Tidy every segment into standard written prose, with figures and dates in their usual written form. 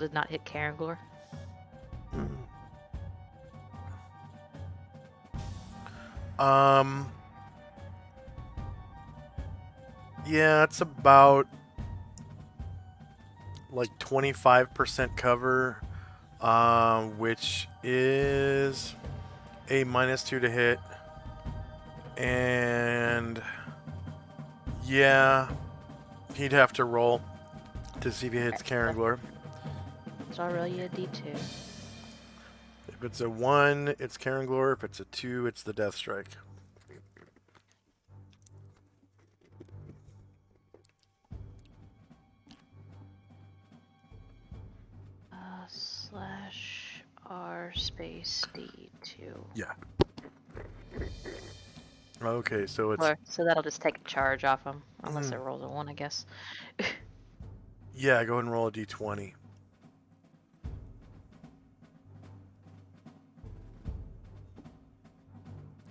Did not hit Caranglor. Yeah, it's about like 25% cover, which is a -2 to hit. And yeah, he'd have to roll to see if he hits Caranglor. So I'll roll you a d2. If it's a 1, it's Caranglor. If it's a 2, it's the Death Strike. /R space d2. Yeah. Okay, so it's... So that'll just take a charge off him, unless it rolls a 1, I guess. Yeah, go ahead and roll a d20.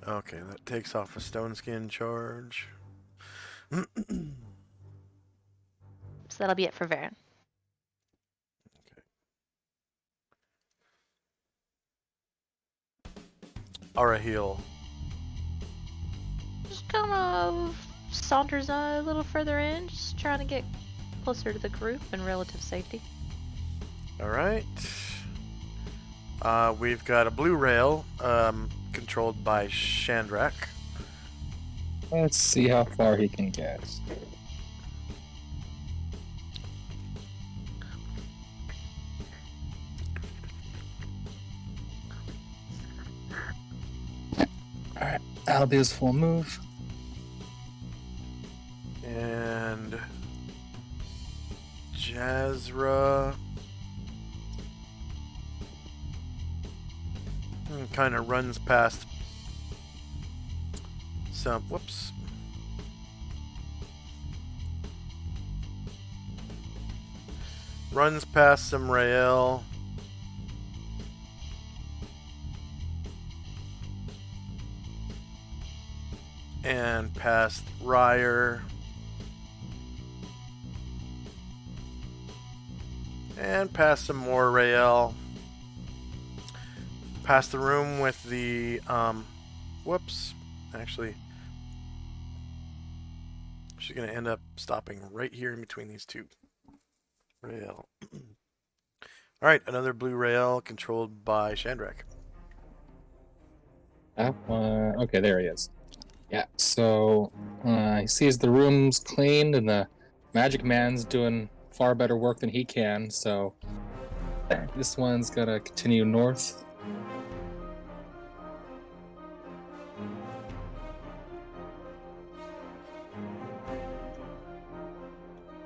Okay, that takes off a Stone Skin charge. So that'll be it for Varen. Arahil. Just kind of saunters a little further in, just trying to get closer to the group in relative safety. Alright. We've got a blue rail, controlled by Shandrak. Let's see how far he can get. Alright, that'll be his full move. And Jazra kind of runs past some... Whoops. Runs past some Rael. And past Ryer. And past some more Rael. Past the room with the, whoops. Actually, she's going to end up stopping right here in between these two. Rael. Alright, another blue Rael controlled by Shandrak. Okay, there he is. Yeah, so he sees the room's cleaned and the magic man's doing far better work than he can, so this one's gonna continue north.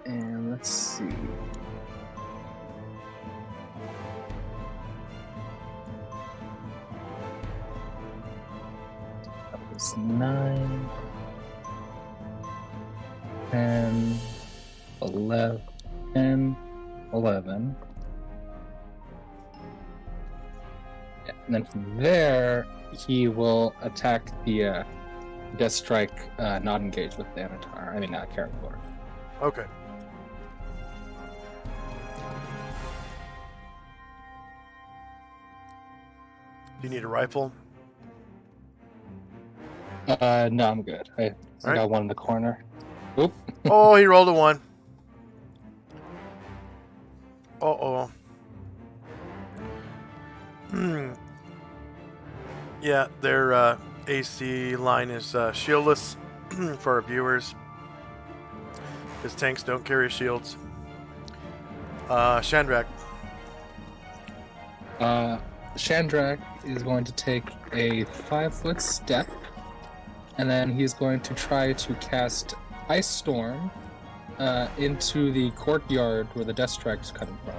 And let's see. That was 9, 10, 11, 11. Yeah, and then from there, he will attack the Death Strike, not engaged with the Anatar. I mean, Caranglor. Okay. Do you need a rifle? No, I'm good. I got one in the corner. Oop. Oh, he rolled a 1. Uh-oh. Yeah, their AC line is shieldless for our viewers. Because tanks don't carry shields. Shandrak. Shandrak is going to take a 5-foot step, and then he's going to try to cast Ice Storm into the courtyard where the Death Strike is coming from.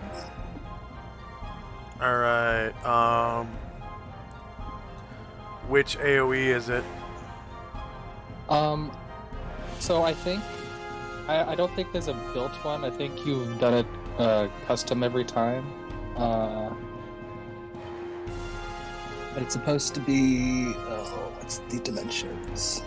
Alright, which AoE is it? So I think... I don't think there's a built one. I think you've done it custom every time. But it's supposed to be... Oh, what's the dimensions?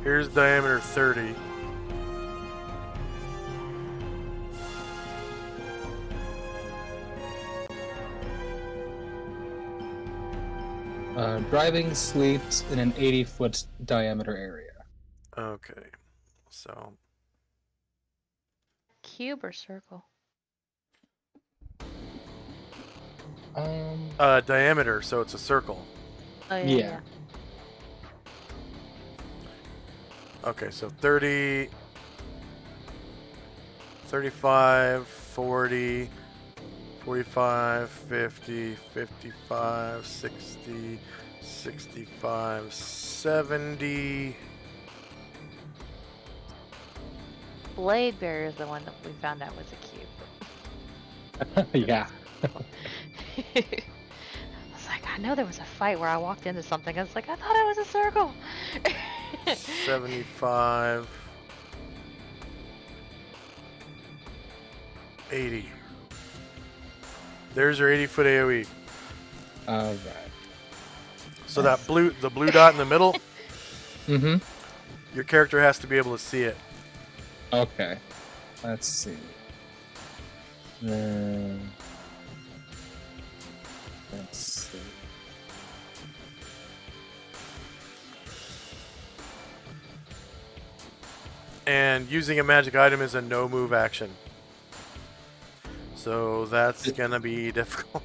Here's diameter 30. Driving sleet in an 80-foot diameter area. Okay. So, Cube or circle? diameter, so it's a circle. Oh, yeah. Yeah. Okay, so 30, 35, 40, 45, 50, 55, 60, 65, 70. Blade barrier is the one that we found out was a cube. Yeah. I was like, I know there was a fight where I walked into something. I was like, I thought it was a circle. 75, 80. There's your 80-foot AoE. All right. So the blue dot in the middle, Mm-hmm. your character has to be able to see it. Okay. Let's see. Let's see. And using a magic item is a no move action. So that's gonna be difficult.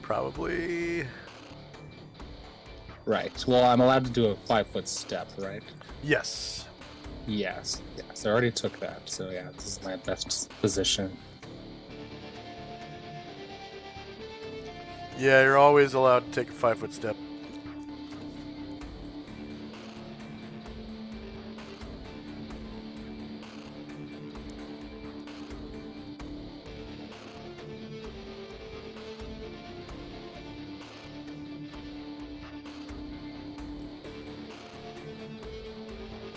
Probably. Right. Well, I'm allowed to do a 5-foot step, right? Yes. Yes. Yes. I already took that. So yeah, this is my best position. Yeah, you're always allowed to take a 5-foot step.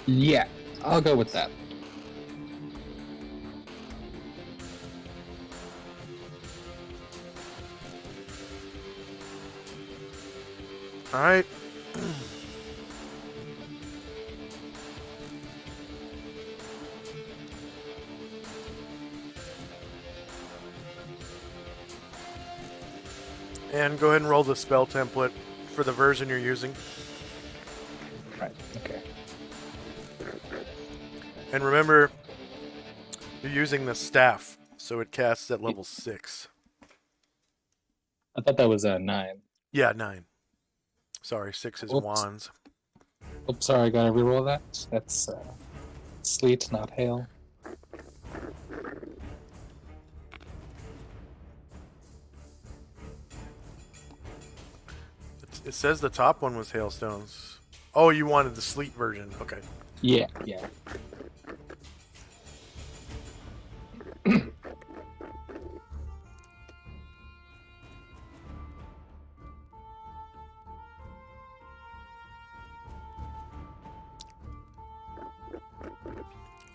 Yeah, I'll go with that. Alright. And go ahead and roll the spell template for the version you're using. Right. Okay. And remember, you're using the staff, so it casts at level 6. I thought that was a 9. Yeah, 9. Sorry, 6 is Oops. wands. Oops, sorry, I gotta reroll that. That's sleet, not hail. It says the top one was hailstones. Oh, you wanted the sleet version. Okay. Yeah, yeah.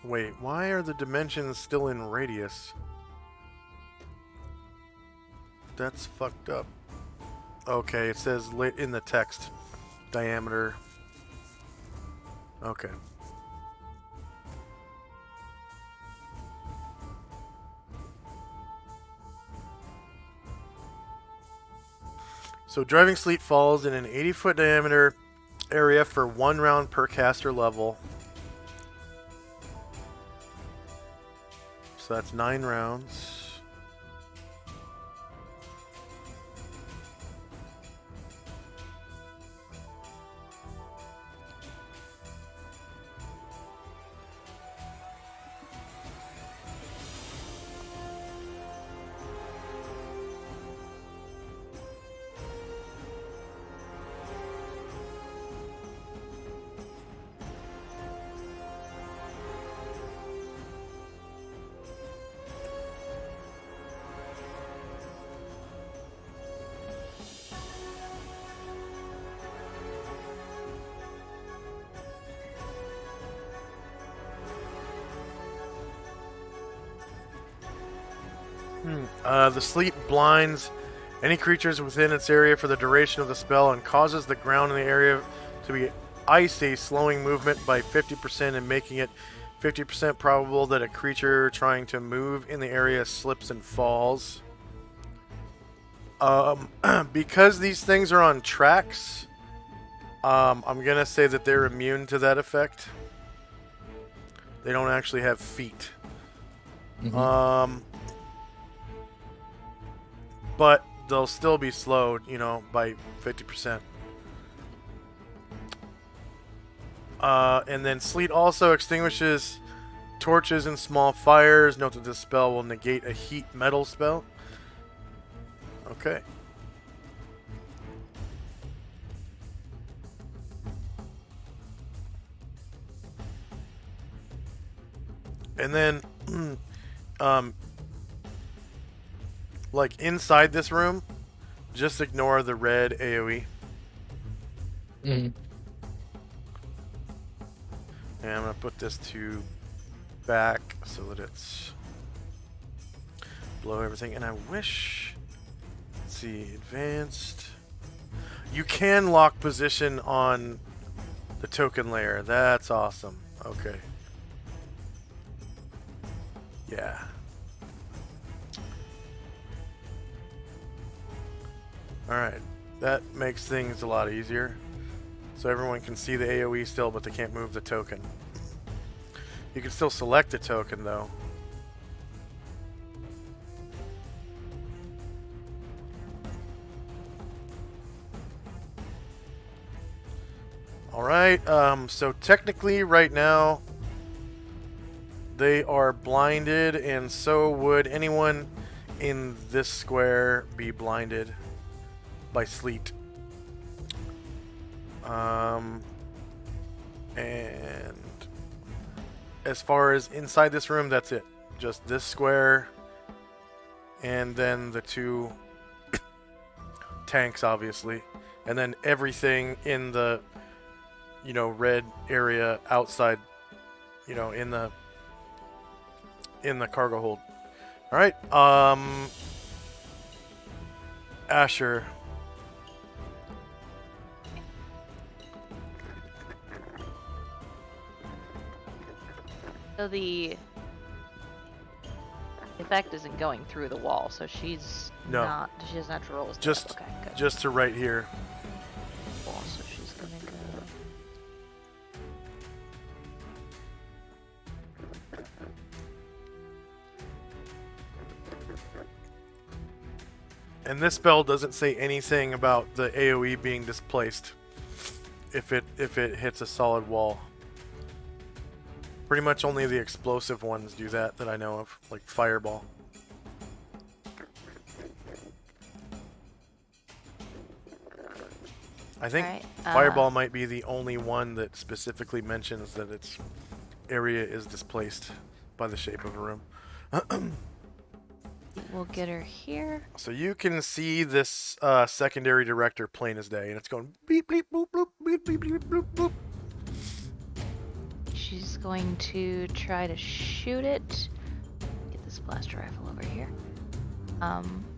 Wait, why are the dimensions still in radius? That's fucked up. Okay, it says in the text diameter. Okay. So driving sleet falls in an 80-foot diameter area for 1 round per caster level. So that's 9 rounds. The sleep blinds any creatures within its area for the duration of the spell and causes the ground in the area to be icy, slowing movement by 50% and making it 50% probable that a creature trying to move in the area slips and falls. Because these things are on tracks, I'm gonna say that they're immune to that effect. They don't actually have feet. But they'll still be slowed, you know, by 50%. And then sleet also extinguishes torches and small fires. Note that this spell will negate a heat metal spell. Okay. And then, like inside this room, just ignore the red AoE. And I'm gonna put this to back so that it's below everything. And I wish, let's see, advanced. You can lock position on the token layer. That's awesome. Okay. Yeah. Alright. That makes things a lot easier. So everyone can see the AoE still, but they can't move the token. You can still select the token, though. Alright, so technically right now they are blinded, and so would anyone in this square be blinded by sleet. And as far as inside this room, that's it. Just this square, and then the two tanks, obviously, and then everything in the, you know, red area outside, you know, in the cargo hold. All right, Asher. So the effect isn't going through the wall, so she's not. She doesn't have to roll. Just, okay, good. Just to right here. Cool, so she's gonna go. And this spell doesn't say anything about the AoE being displaced if it hits a solid wall. Pretty much only the explosive ones do that I know of, like Fireball. I think Fireball might be the only one that specifically mentions that its area is displaced by the shape of a room. We'll get her here. So you can see this secondary director plain as day, and it's going beep, beep, boop, boop, beep, beep, beep, boop, boop. She's going to try to shoot it. Get this blaster rifle over here.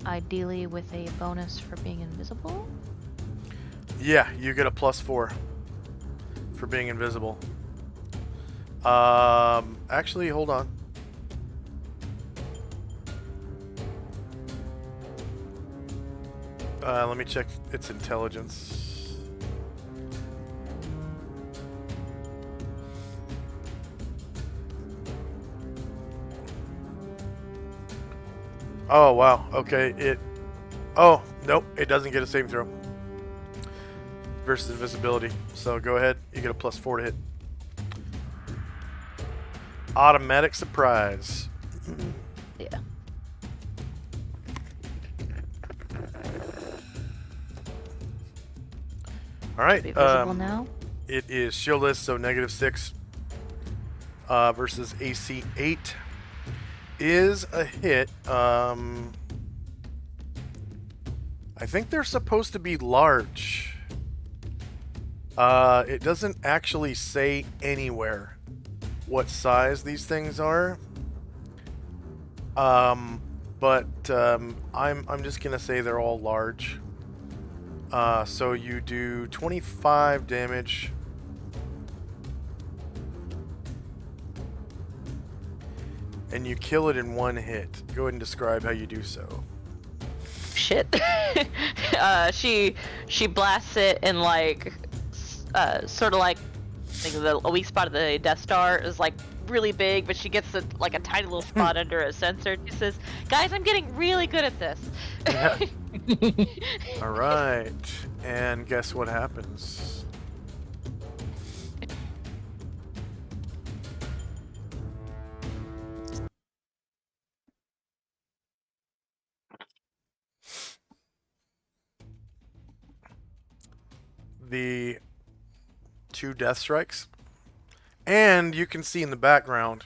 Ideally with a bonus for being invisible. Yeah, you get a +4 for being invisible. Actually, hold on. Let me check its intelligence. Oh, wow. Okay, oh, nope, it doesn't get a saving throw versus invisibility. So go ahead, you get a +4 to hit. Automatic surprise. Yeah. Alright, Be visible now. It is shieldless, so -6 versus AC 8 is a hit. I think they're supposed to be large. It doesn't actually say anywhere what size these things are. But I'm just gonna say they're all large. So you do 25 damage and you kill it in 1 hit. Go ahead and describe how you do so. Shit. She blasts it and like sort of like a weak spot of the Death Star is like really big, but she gets like a tiny little spot under a sensor. She says, "Guys, I'm getting really good at this." All right, and guess what happens? The 2 death strikes, and you can see in the background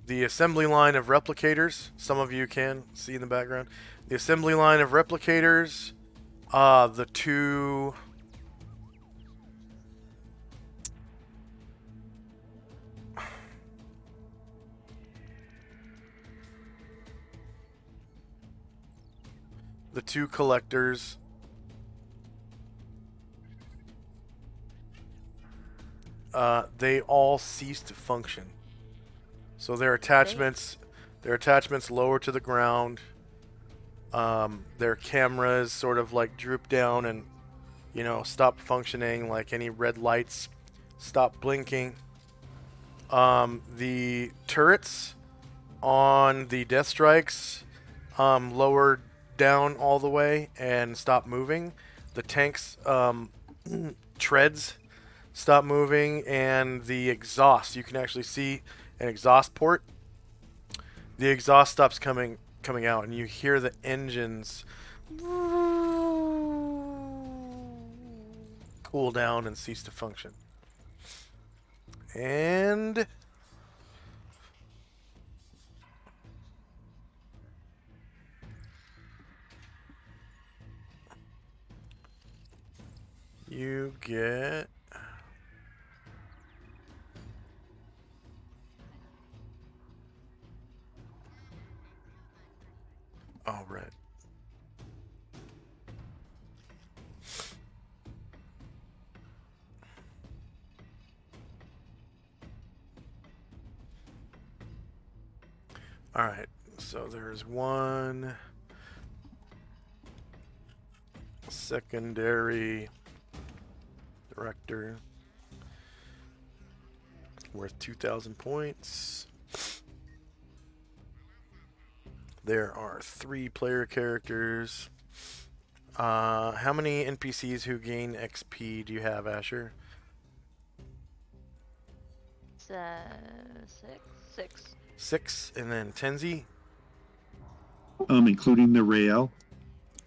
the assembly line of replicators. Some of you can see in the background the assembly line of replicators. The 2 the 2 collectors. They all cease to function. So their attachments lower to the ground. Their cameras sort of like droop down and, you know, stop functioning. Like any red lights stop blinking. The turrets on the death strikes lower down all the way and stop moving. The tanks treads stop moving, and the exhaust, you can actually see an exhaust port. The exhaust stops coming out, and you hear the engines cool down and cease to function. And you get right. All right. So there's 1 secondary director worth 2,000 points. There are 3 player characters. How many NPCs who gain XP do you have, Asher? 6. 6, and then Tenzi? Including the Rael.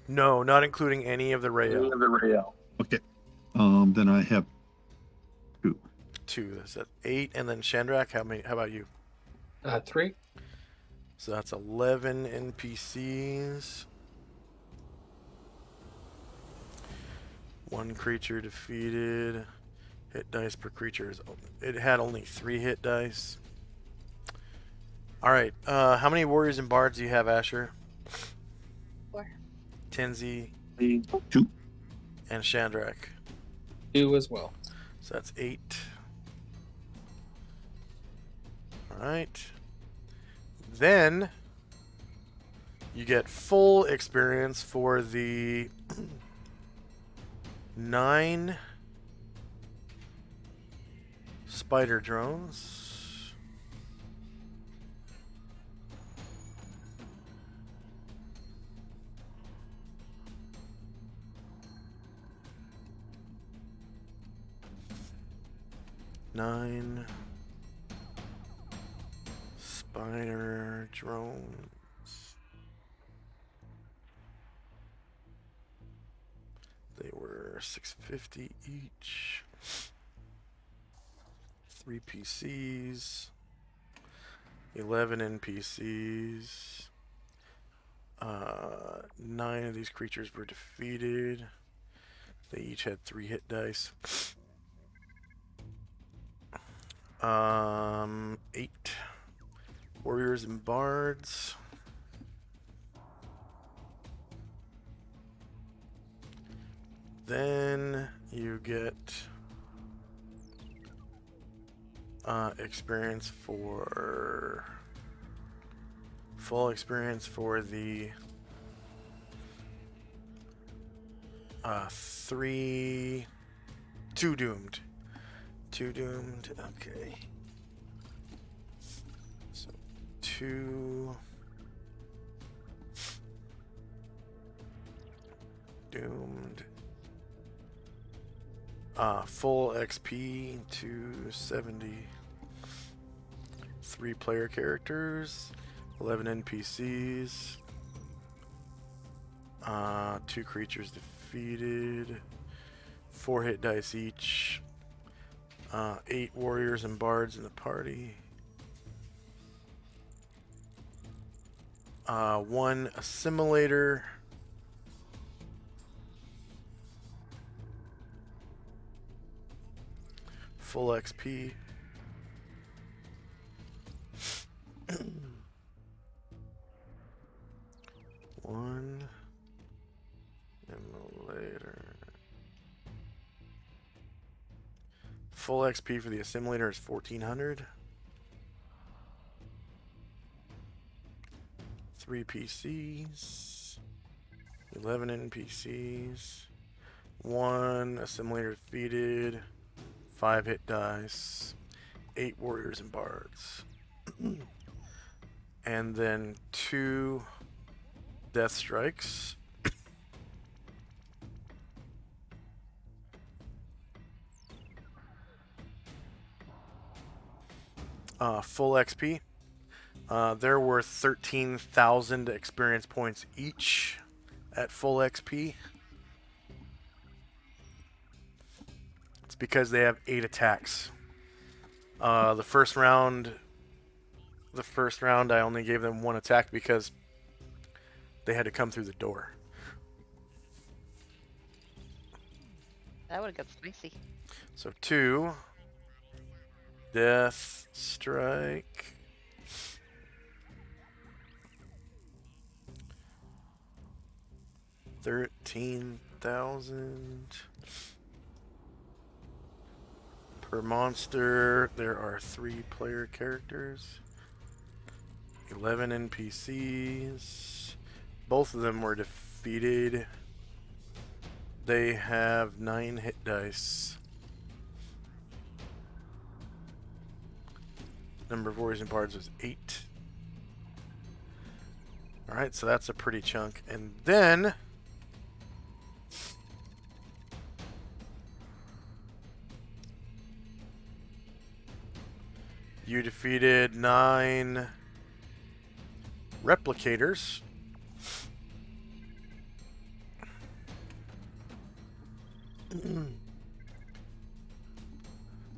No, not including any of the Rael. Okay. Then I have 2. 2. That's at 8, and then Shandrak. How many? How about you? 3. So that's 11 NPCs. 1 creature defeated. Hit dice per creature is. It had only 3 hit dice. All right. How many warriors and bards do you have, Asher? 4. Tenzi 2. and Shandrak. 2 as well. So that's 8. All right. Then you get full experience for the 9 spider drones. Nine spider drones. They were $650 each. 3 PCs. 11 NPCs. 9 of these creatures were defeated. They each had 3 hit dice. 8 warriors and bards. Then you get experience for Full experience for the 2 doomed. 2 doomed. Okay. So 2 doomed. Full XP 270. 3 player characters, 11 NPCs, 2 creatures defeated, 4 hit dice each, 8 warriors and bards in the party, 1 assimilator, full XP. One emulator. Full XP for the assimilator is 1400. 3 PCs. 11 NPCs. 1 assimilator defeated. 5 hit dice. 8 warriors and bards. And then 2 death strikes. Full XP. They're worth 13,000 experience points each at full XP. It's because they have 8 attacks. The first round I only gave them 1 attack because they had to come through the door. That would have got spicy. So 2 death strike. $13,000 per monster. There are 3 player characters, 11 NPCs. Both of them were defeated. They have 9 hit dice. Number of warriors and bards was 8. Alright, so that's a pretty chunk. And then you defeated 9 replicators.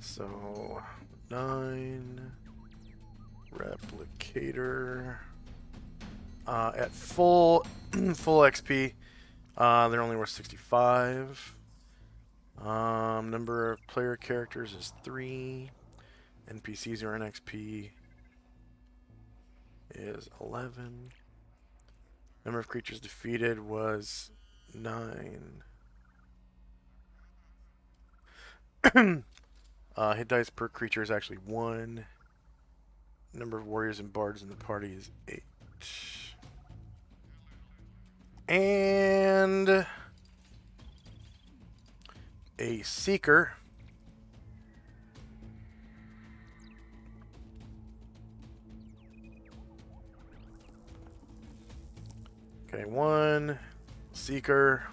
So 9 replicator at full XP. They're only worth 65. Number of player characters is 3. NPCs are NXP is 11. Number of creatures defeated was 9. Hit dice per creature is actually 1. Number of warriors and bards in the party is 8. And a seeker. Okay, 1 seeker.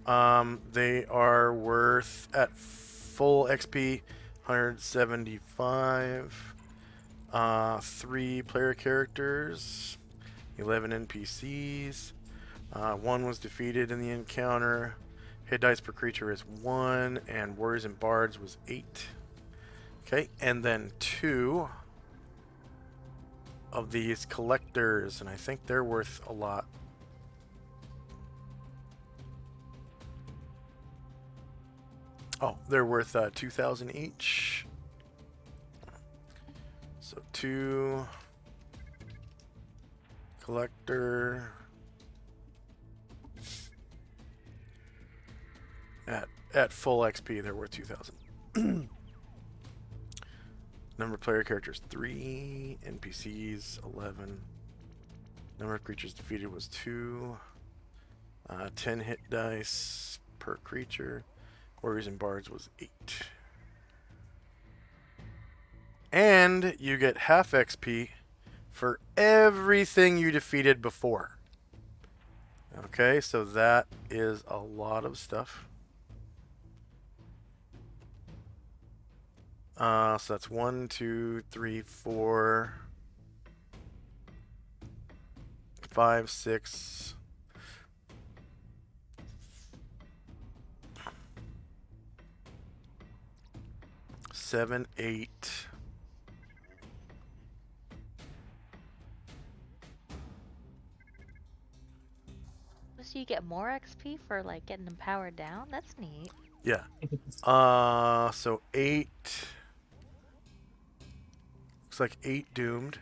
They are worth at full XP 175. 3 player characters, 11 NPCs. 1 was defeated in the encounter. Hit dice per creature is 1, and warriors and bards was 8. Okay, and then 2 of these collectors, and I think they're worth a lot. Oh, they're worth 2,000 each. So 2 collector at full XP, they're worth 2,000. Number of player characters 3. NPCs 11. Number of creatures defeated was 2. 10 hit dice per creature. Warriors and bards was 8. And you get half XP for everything you defeated before. Okay, so that is a lot of stuff. So that's 1, 2, 3, 4, 5, 6. 7, 8. So you get more XP for like getting them powered down? That's neat. Yeah. So 8. Looks like 8 doomed.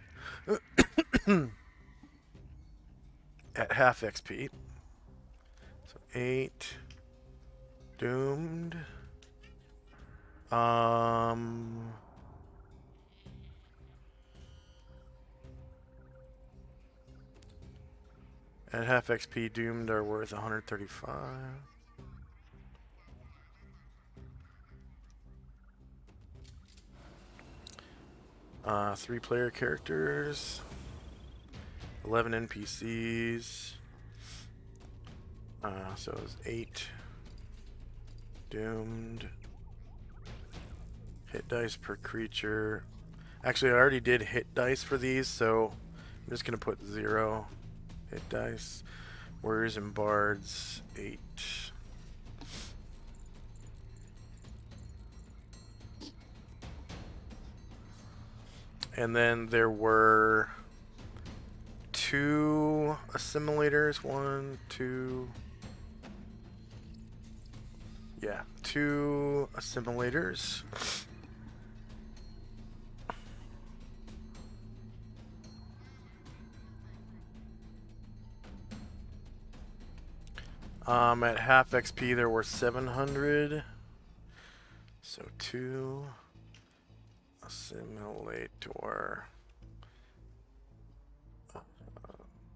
At half XP. So 8 doomed. At half XP, doomed are worth 135. Three player characters, 11 NPCs. So it's 8 doomed. Hit dice per creature. Actually, I already did hit dice for these, so I'm just gonna put 0 hit dice. Warriors and bards 8. And then there were 2 assimilators. 1, 2. Yeah, 2 assimilators. At half XP there were 700. So 2 assimilator.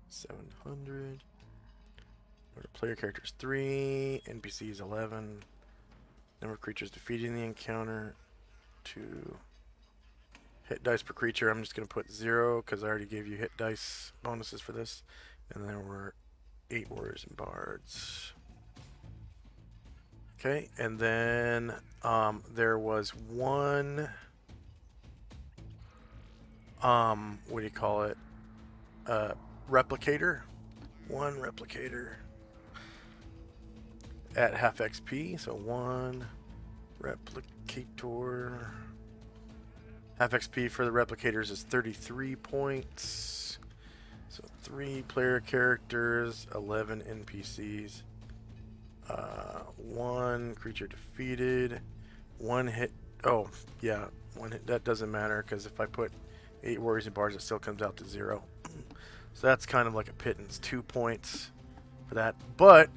700. Player characters 3, NPCs 11. Number of creatures defeating the encounter 2. Hit dice per creature, I'm just going to put 0 because I already gave you hit dice bonuses for this. And there were 8 warriors and bards. Okay, and then there was 1 what do you call it? Replicator. 1 replicator at half XP, so 1 replicator. Half XP for the replicators is 33 points. So 3 player characters, 11 NPCs, 1 creature defeated, 1 hit. Oh, yeah, 1 hit. That doesn't matter because if I put 8 warriors and bards, it still comes out to 0. So that's kind of like a pittance. 2 points for that. But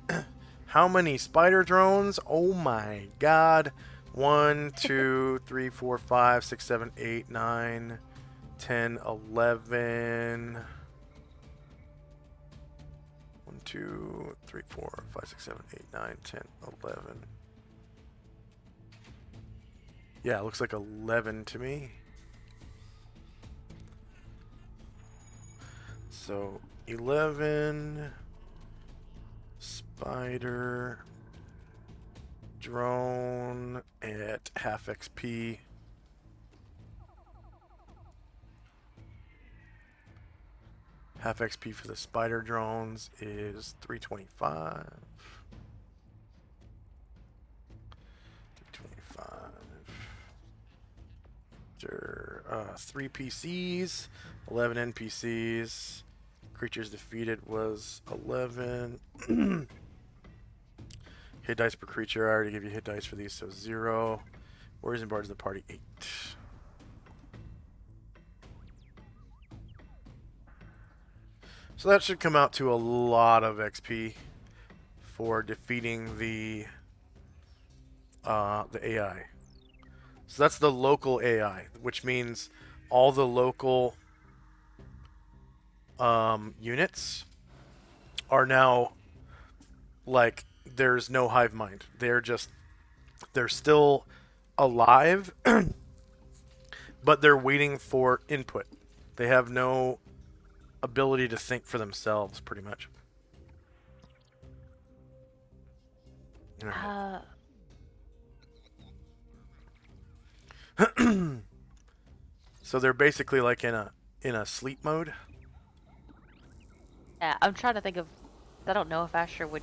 how many spider drones? Oh my god. 1, 2, 3, 4, 5, 6, 7, 8, 9, 10, 11. 1, 2, 3, 4, 5, 6, 7, 8, 9, 10, 11. Yeah, it looks like 11 to me. So 11 spider drone at half XP. Half XP for the spider drones is 325. 325. 3 PCs, 11 NPCs. Creatures defeated was 11. Hit dice per creature. I already gave you hit dice for these, so 0. Warriors and bards of the party 8. So that should come out to a lot of XP for defeating the AI. So that's the local AI, which means all the local units are now like there's no hive mind. They're still alive, but they're waiting for input. They have no ability to think for themselves, pretty much. All right. So they're basically like in a sleep mode. Yeah, I'm trying to think of. I don't know if Asher would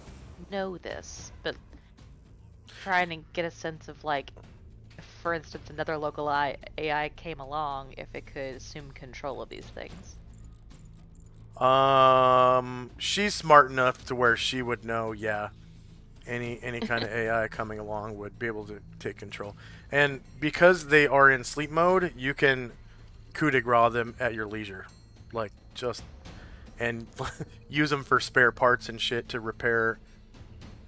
know this, but trying to get a sense of like, if, for instance, another local AI came along, if it could assume control of these things. She's smart enough to where she would know, yeah, any kind of AI coming along would be able to take control. And because they are in sleep mode, you can coup de grace them at your leisure. Like, just, and use them for spare parts and shit to repair,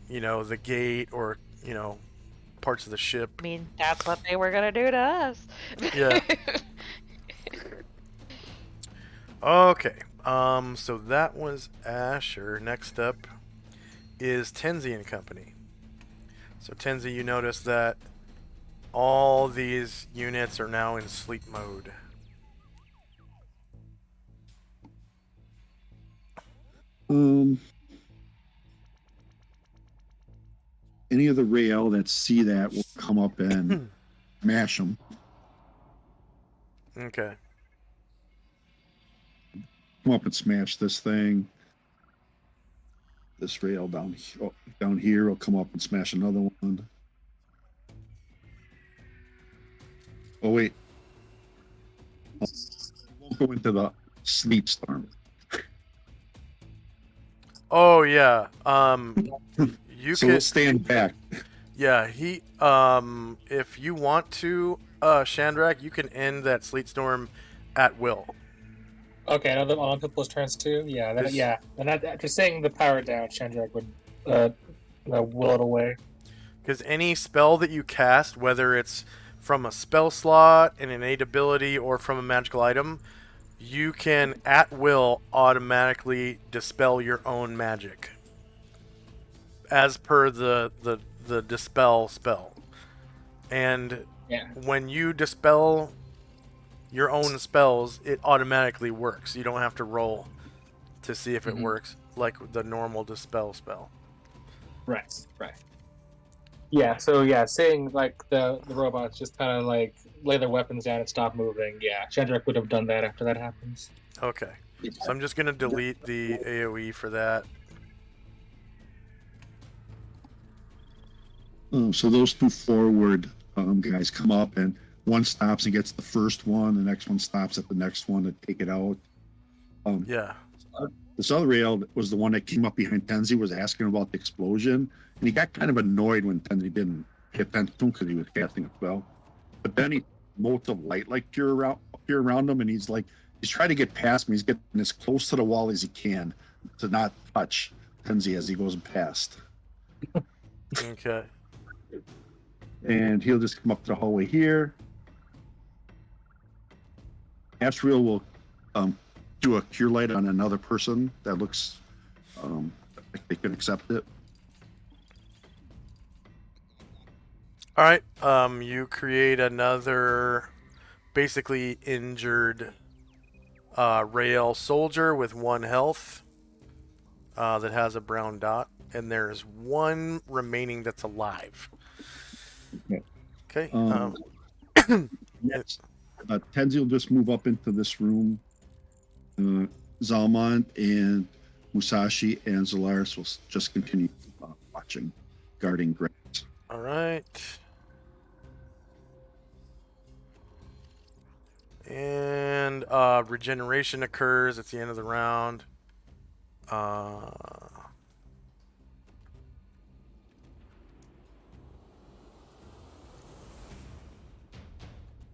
the gate or, parts of the ship. I mean, that's what they were gonna do to us. Yeah. Okay. So that was Asher. Next up is Tenzi and Company. So Tenzi, you notice that all these units are now in sleep mode. Any of the rail that see that will come up and mash them. Okay. Come up and smash this thing. This rail down here will come up and smash another one. Oh wait, won't go into the sleep storm. Oh yeah. You So can. we'll stand back. Yeah. If you want to, Shandrak, you can end that sleet storm at will. Okay, on people's turns too. Yeah, This- yeah. And after saying the power down, Chandrak would will it away. Because any spell that you cast, whether it's from a spell slot, an innate ability, or from a magical item, you can at will automatically dispel your own magic, as per the dispel spell. And Yeah. when you dispel your own spells, it automatically works. You don't have to roll to see if it works like the normal dispel spell. Right. Yeah, so yeah, saying like the robots just kind of like lay their weapons down and stop moving. Yeah, Chandrak would have done that after that happens. Okay. So I'm just going to delete the AoE for that. So those two forward guys come up, and one stops and gets the first one. The next one stops at the next one to take it out. Yeah. This other rail was the one that came up behind Tenzi, was asking about the explosion, and he got kind of annoyed when Tenzi didn't pay attention to him because he was casting a spell. But then he motes of light like pure around him, and he's trying to get past me. He's getting as close to the wall as he can to not touch Tenzi as he goes past. Okay. And he'll just come up to the hallway here. Asriel will do a cure light on another person that looks like they can accept it. All right. You create another basically injured rail soldier with 1 health that has a brown dot, and there's 1 remaining that's alive. Okay. Next, Tenzi will just move up into this room. Zalman and Musashi and Zolaris will just continue watching, guarding Grant. All right. And regeneration occurs at the end of the round.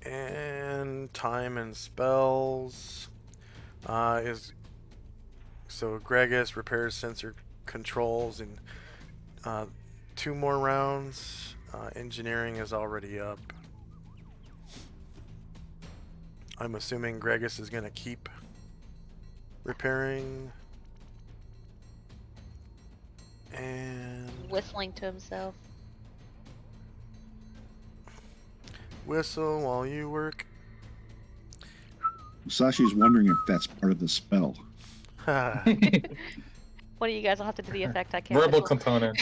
And time and spells is so Gregus repairs sensor controls in 2 more rounds. Engineering is already up. I'm assuming Gregus is gonna keep repairing. And Whistling to himself. whistle while you work. Sashi's wondering if that's part of the spell. What do you guys will have to do the effect? I can't Verbal whistle. component.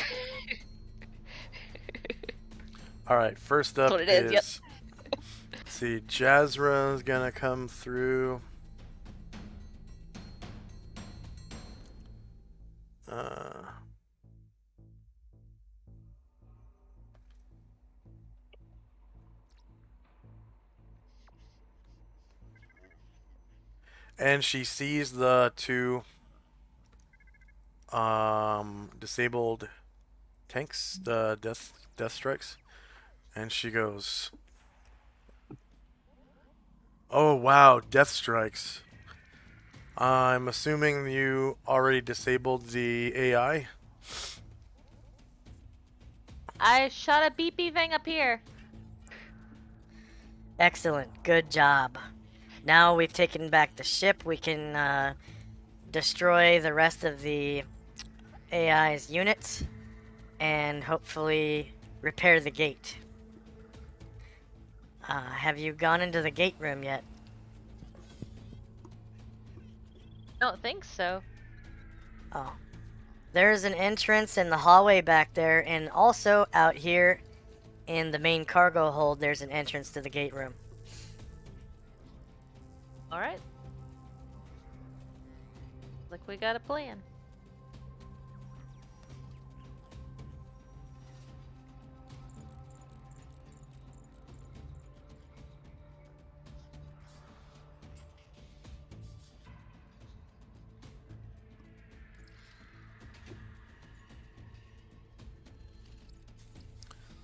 All right, first That's up what it is, yep. let's see, Jazra's gonna come through. And she sees the two disabled tanks, the death strikes, and she goes, "Oh wow, death strikes. I'm assuming you already disabled the AI." I shot a beepy thing up here. Excellent. Good job. Now we've taken back the ship. We can destroy the rest of the AI's units and hopefully repair the gate. Have you gone into the gate room yet? Don't think so. Oh. There's an entrance in the hallway back there, and also out here in the main cargo hold, there's an entrance to the gate room. Alright. Like we got a plan.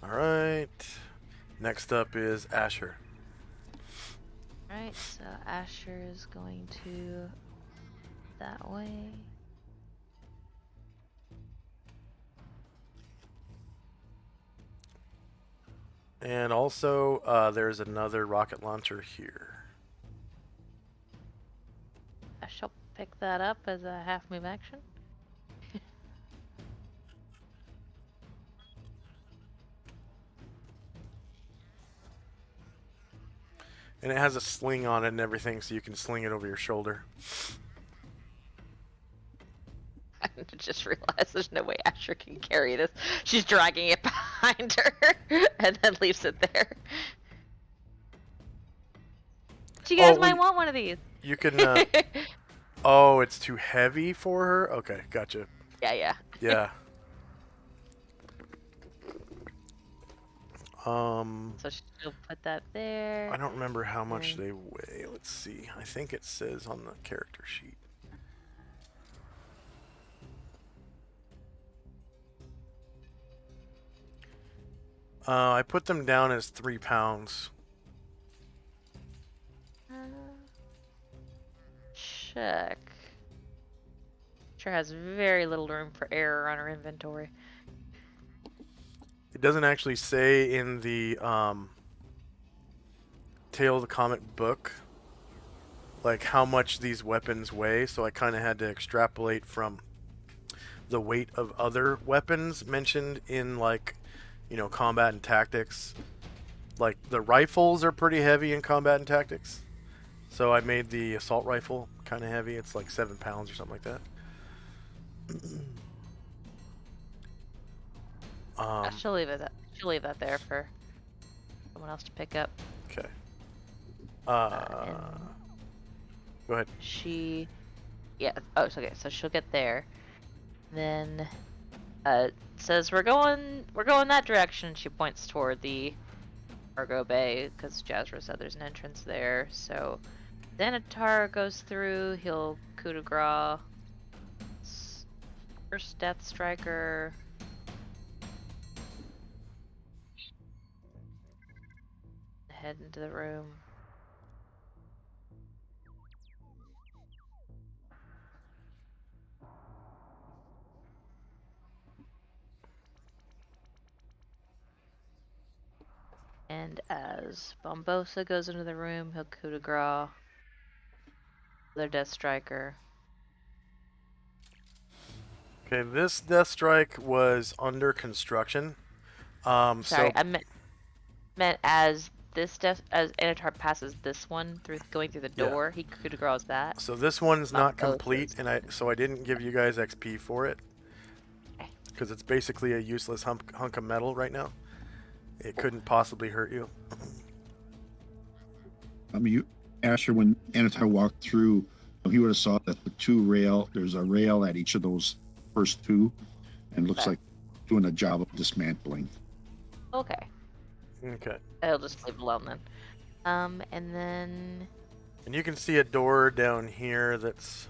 All right. Next up is Asher. Alright, so Asher is going to that way. And also, there's another rocket launcher here. I shall pick that up as a half move action. And it has a sling on it and everything, so you can sling it over your shoulder. I just realized there's no way Asher can carry this. She's dragging it behind her and then leaves it there. You guys Oh, might wait. want one of these. You can. Oh, it's too heavy for her? Okay, gotcha. Yeah. Yeah. So she'll put that there. I don't remember how much Mm. they weigh. Let's see. I think it says on the character sheet. I put them down as 3 pounds. Check. Sure has very little room for error on her inventory. It doesn't actually say in the Tale of the Comet book like how much these weapons weigh, so I kind of had to extrapolate from the weight of other weapons mentioned in, like, you know, combat and tactics. Like the rifles are pretty heavy in combat and tactics, so I made the assault rifle kind of heavy. It's like 7 pounds or something like that. She'll leave it. She'll leave that there for someone else to pick up. Okay. And Go ahead. yeah. Oh, it's okay. So she'll get there. Then, says we're going that direction. She points toward the cargo bay because Jazra said there's an entrance there. So, Xanatar goes through. He'll coup de grace. First Death Striker. Head into the room. And as Bombosa goes into the room, he'll coup de grace their Death Striker. Okay, this Death Strike was under construction. Sorry, So I meant as as Anatar passes this one through going through the Yeah. door, he coup de grace that. so this one's not complete, Bombosa's. and I didn't give you guys XP for it Okay. because it's basically a useless hunk of metal right now. It couldn't possibly hurt you. I mean, Asher, when Anatar walked through, he would have saw that there's a rail at each of those first two, and looks Okay. like doing a job of dismantling. Okay. Okay. I'll just leave it alone then. And then And you can see a door down here that's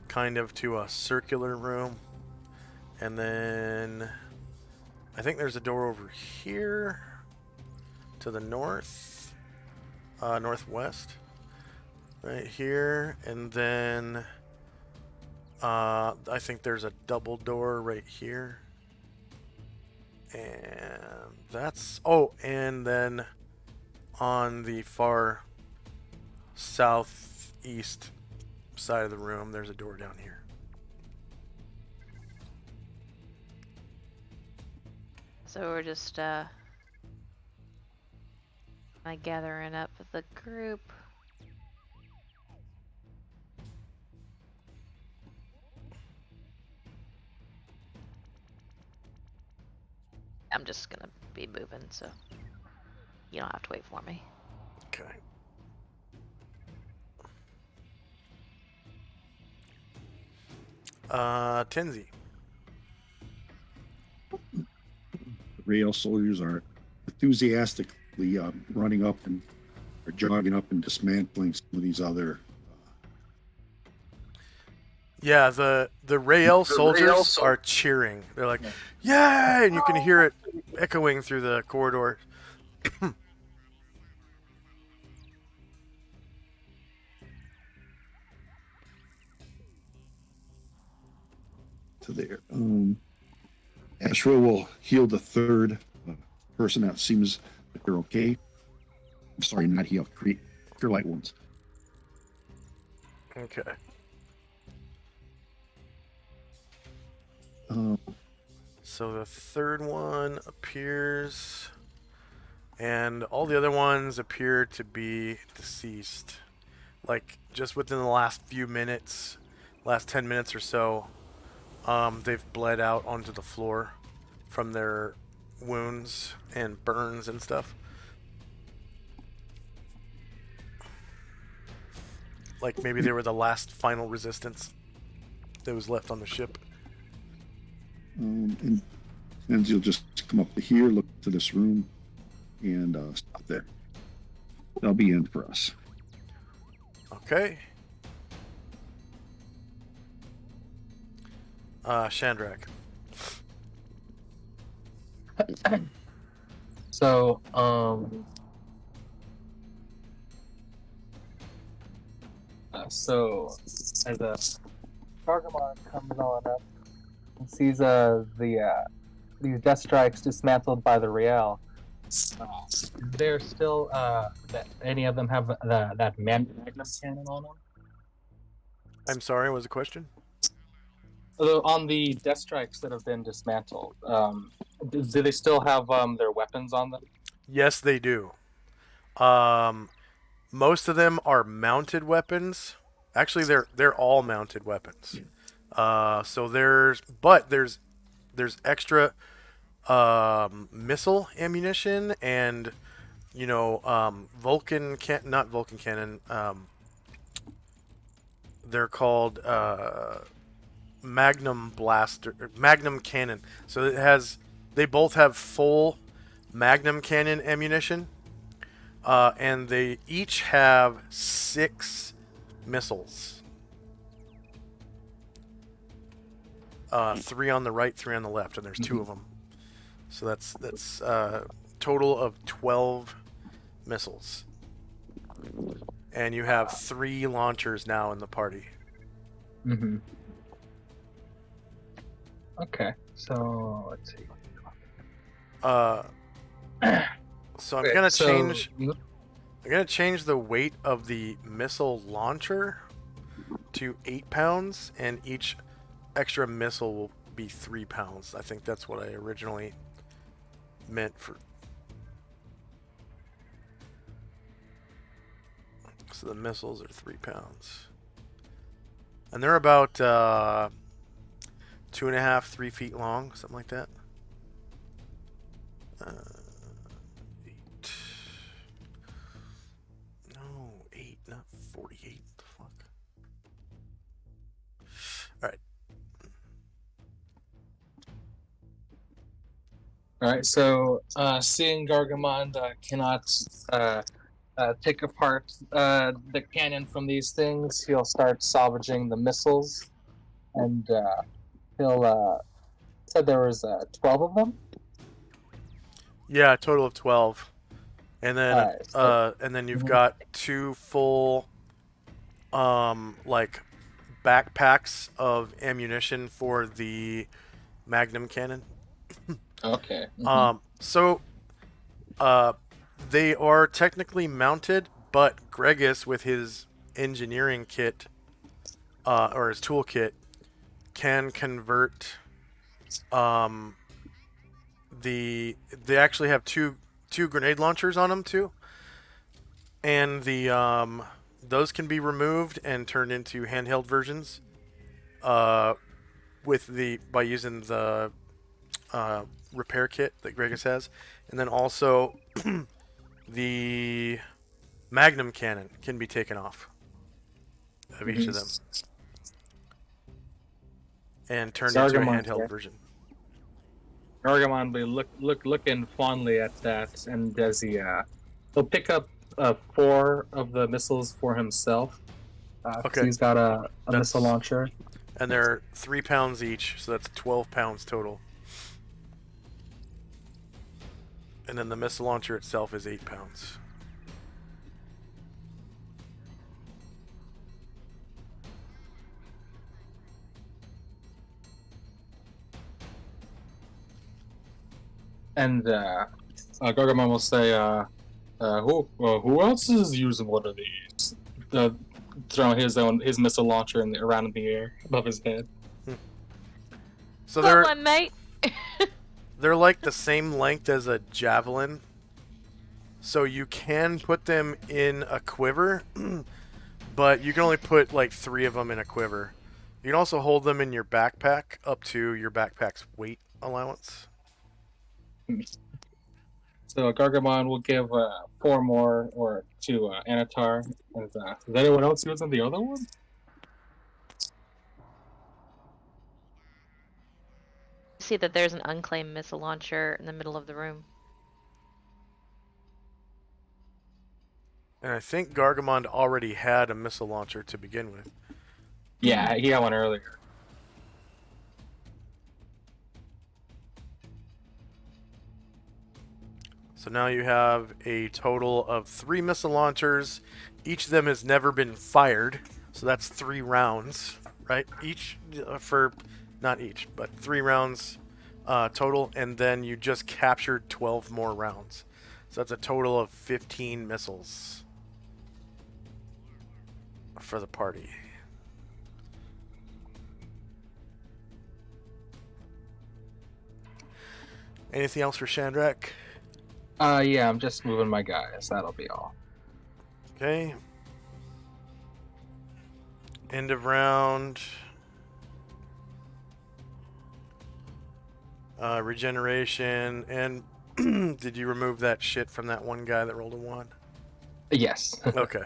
kind of to a circular room. And then I think there's a door over here to the north, northwest, right here. And then I think there's a double door right here. And that's, oh, and then on the far southeast side of the room, there's a door down here. so we're just gathering up the group. I'm just gonna be moving, so you don't have to wait for me. Okay. Tenzi. The rail soldiers are enthusiastically running up and are jogging up and dismantling some of these other. Yeah, the rail soldiers are cheering. They're like, "Yay!" And you can hear it echoing through the corridor. To there. Ashra will heal the third person that seems that they're okay. I'm sorry, not heal. Create cure light wounds. Okay. So the third one appears, and all the other ones appear to be deceased. Like, just within the last few minutes, last 10 minutes or so, they've bled out onto the floor from their wounds and burns and stuff. Like, maybe they were the last final resistance that was left on the ship. And you'll just come up to here, look to this room, and stop there. That'll be in for us. Okay. Shandrak. So, as a Targamon comes on up and sees these death strikes dismantled by the Real, they're still that any of them have that magnum cannon on them? I'm sorry, what was the question? Although on the death strikes that have been dismantled, do they still have their weapons on them? Yes, they do. Most of them are mounted weapons. Actually, they're all mounted weapons. So there's extra missile ammunition and not Vulcan cannon. They're called Magnum cannon. So they both have full Magnum cannon ammunition. And they each have 6 missiles. 3 on the right, 3 on the left, and there's 2 of them. So that's total of 12 missiles. And you have 3 launchers now in the party. Mm-hmm. Okay, so let's see. So I'm Okay, gonna so- change. I'm gonna change the weight of the missile launcher to 8 pounds, and each extra missile will be 3 pounds. I think that's what I originally meant for. So the missiles are 3 pounds, and they're about 2.5, 3 feet long, something like that. 8. No, 8, not 48. The fuck. All right. All right, so seeing Gargamond cannot take apart the cannon from these things, he'll start salvaging the missiles, and he'll said there was 12 of them. Yeah, a total of 12. And then Alright, and then you've Mhm. got 2 full like backpacks of ammunition for the Magnum cannon. Okay. So they are technically mounted, but Gregus with his engineering kit or his toolkit can convert they actually have two grenade launchers on them too, and the those can be removed and turned into handheld versions with the by using the repair kit that Gregus has, and then also the Magnum cannon can be taken off of each of them and turned into a Gargamond, handheld version. Gargamond will looking fondly at that, and as he'll pick up 4 of the missiles for himself. 'Cause Okay. he's got a That's- missile launcher. And they're 3 pounds each, so that's 12 pounds total. And then the missile launcher itself is 8 pounds. And Gargamon will say, who else is using one of these? Throwing his missile launcher around in the air above his head. So Got one, mate. they're like the same length as a javelin. So you can put them in a quiver, but you can only put like 3 of them in a quiver. You can also hold them in your backpack up to your backpack's weight allowance. So Gargamon will give 4 more or to Anatar. And, is anyone else using the other one? See that there's an unclaimed missile launcher in the middle of the room. And I think Gargamond already had a missile launcher to begin with. Yeah, he had one earlier. So now you have a total of 3 missile launchers. Each of them has never been fired, so that's 3 rounds, right? Each for not each, but 3 rounds total, and then you just captured 12 more rounds. So that's a total of 15 missiles for the party. Anything else for Shandrak? Yeah, I'm just moving my guys. That'll be all. Okay. End of round. Regeneration. And did you remove that shit from that one guy that rolled a 1? Yes. Okay.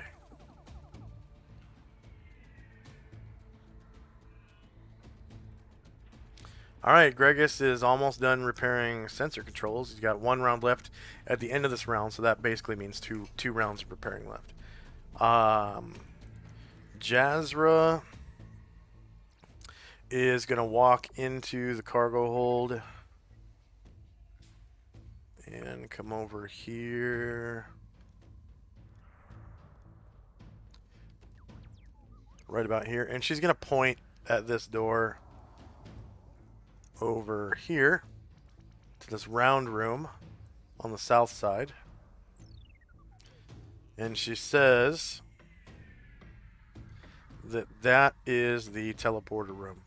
Alright, Gregus is almost done repairing sensor controls. He's got 1 round left at the end of this round, so that basically means two rounds of repairing left. Jazra is going to walk into the cargo hold and come over here. Right about here. And she's going to point at this door over here to this round room on the south side. And she says that that is the teleporter room.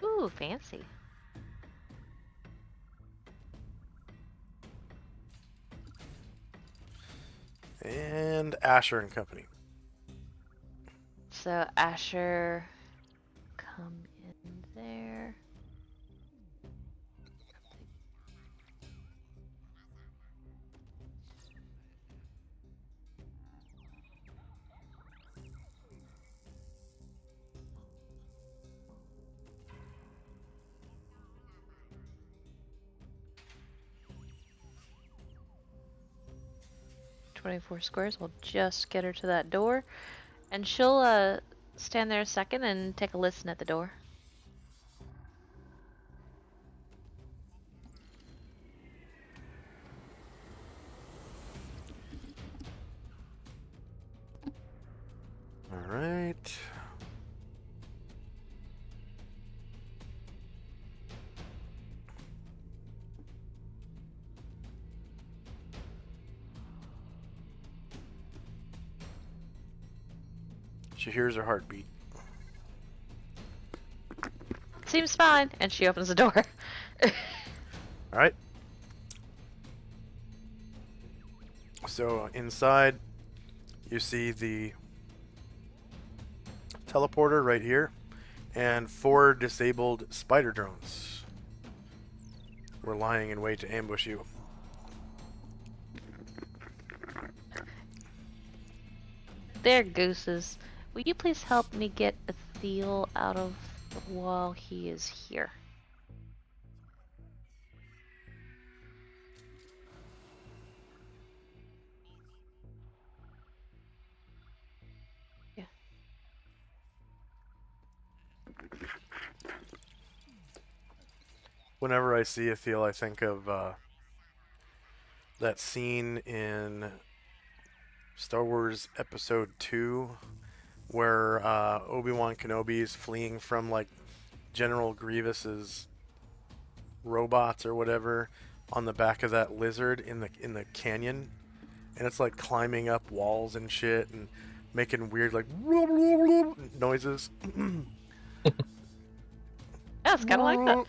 Ooh, fancy. And Asher and company. So Asher, come in there. "24 squares." We'll just get her to that door, and she'll stand there a second and take a listen at the door. All right. She hears her heartbeat. Seems fine, and she opens the door. All right. So inside, you see the teleporter right here, and 4 disabled spider drones were lying in wait to ambush you. There, gooses. Will you please help me get Ethiel out of the wall? He is here. Yeah. Whenever I see Ethiel, I think of that scene in Star Wars Episode 2 where Obi-Wan Kenobi is fleeing from like General Grievous's robots or whatever on the back of that lizard in the canyon, and it's like climbing up walls and shit and making weird like noises. Yeah, it's kind of like that.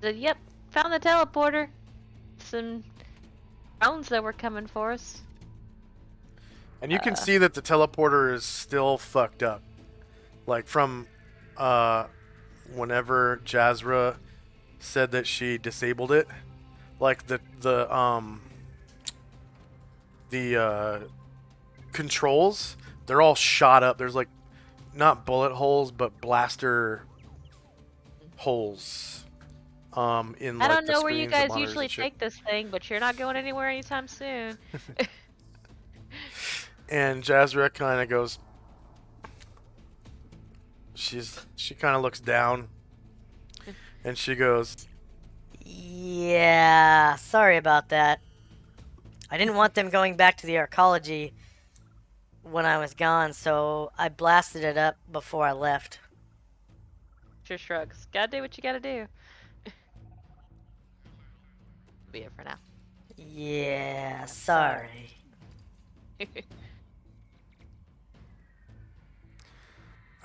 Said, "Yep, found the teleporter. Some drones that were coming for us." And you can see that the teleporter is still fucked up. Like from whenever Jazra said that she disabled it, like the controls, they're all shot up. There's like not bullet holes but blaster holes in I like don't the know where you screens, the guys monitors usually and shit. take this thing, but you're not going anywhere anytime soon. And Jazra kind of goes. She kind of looks down, and she goes, Yeah, sorry about that. I didn't want them going back to the arcology when I was gone, so I blasted it up before I left. Sure shrugs. Gotta do what you gotta do. Be it for now. Yeah, sorry.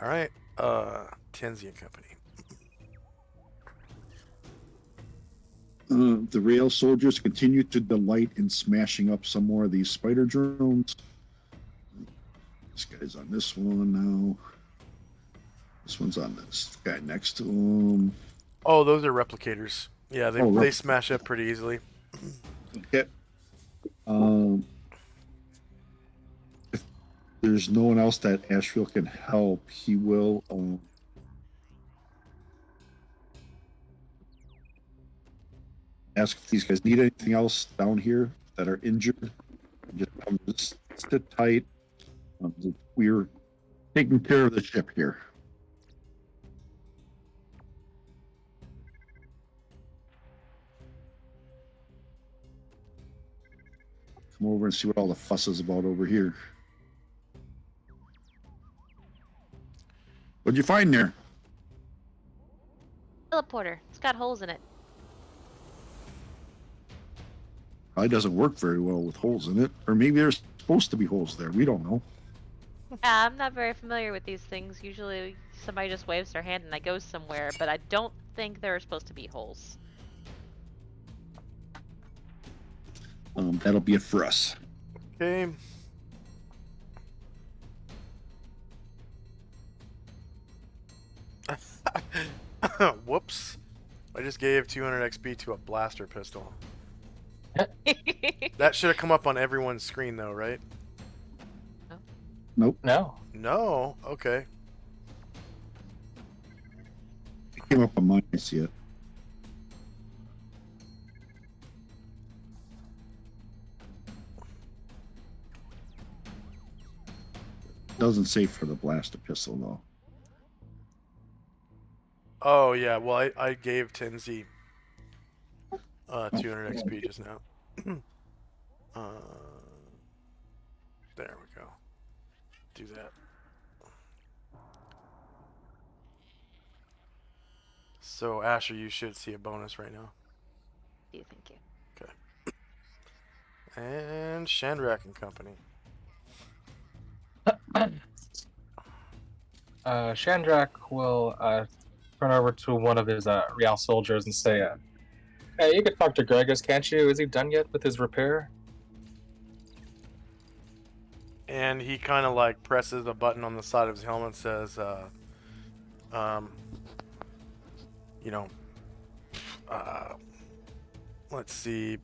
"All right, Tenzi and company." The rail soldiers continue to delight in smashing up some more of these spider drones. This guy's on this one now. This one's on this guy next to him. Oh, those are replicators. Yeah, they Oh, they smash up pretty easily. Okay. If there's no one else that Ashfield can help, he will ask if these guys need anything else down here that are injured. Just sit tight. We're taking care of the ship here. Come over and see what all the fuss is about over here. What'd you find there? Teleporter. It's got holes in it. Probably doesn't work very well with holes in it. Or maybe there's supposed to be holes there. We don't know. Yeah, I'm not very familiar with these things. Usually somebody just waves their hand and I go somewhere, but I don't think there are supposed to be holes. That'll be it for us. Okay. Whoops. I just gave 200 XP to a blaster pistol. That should have come up on everyone's screen though, right? Nope. No. No? Okay. It came up on mine. I see it. Doesn't say for the blaster pistol though. Oh yeah, well I gave Tenzi 200 XP just now. There we go. Do that. So Asher, you should see a bonus right now. Do you think you? And Shandrak and Company. Shandrak will turn over to one of his Real soldiers and say, "Hey, you can talk to Gregus, can't you? Is he done yet with his repair?" And he kind of like presses a button on the side of his helmet and says, you know, let's see.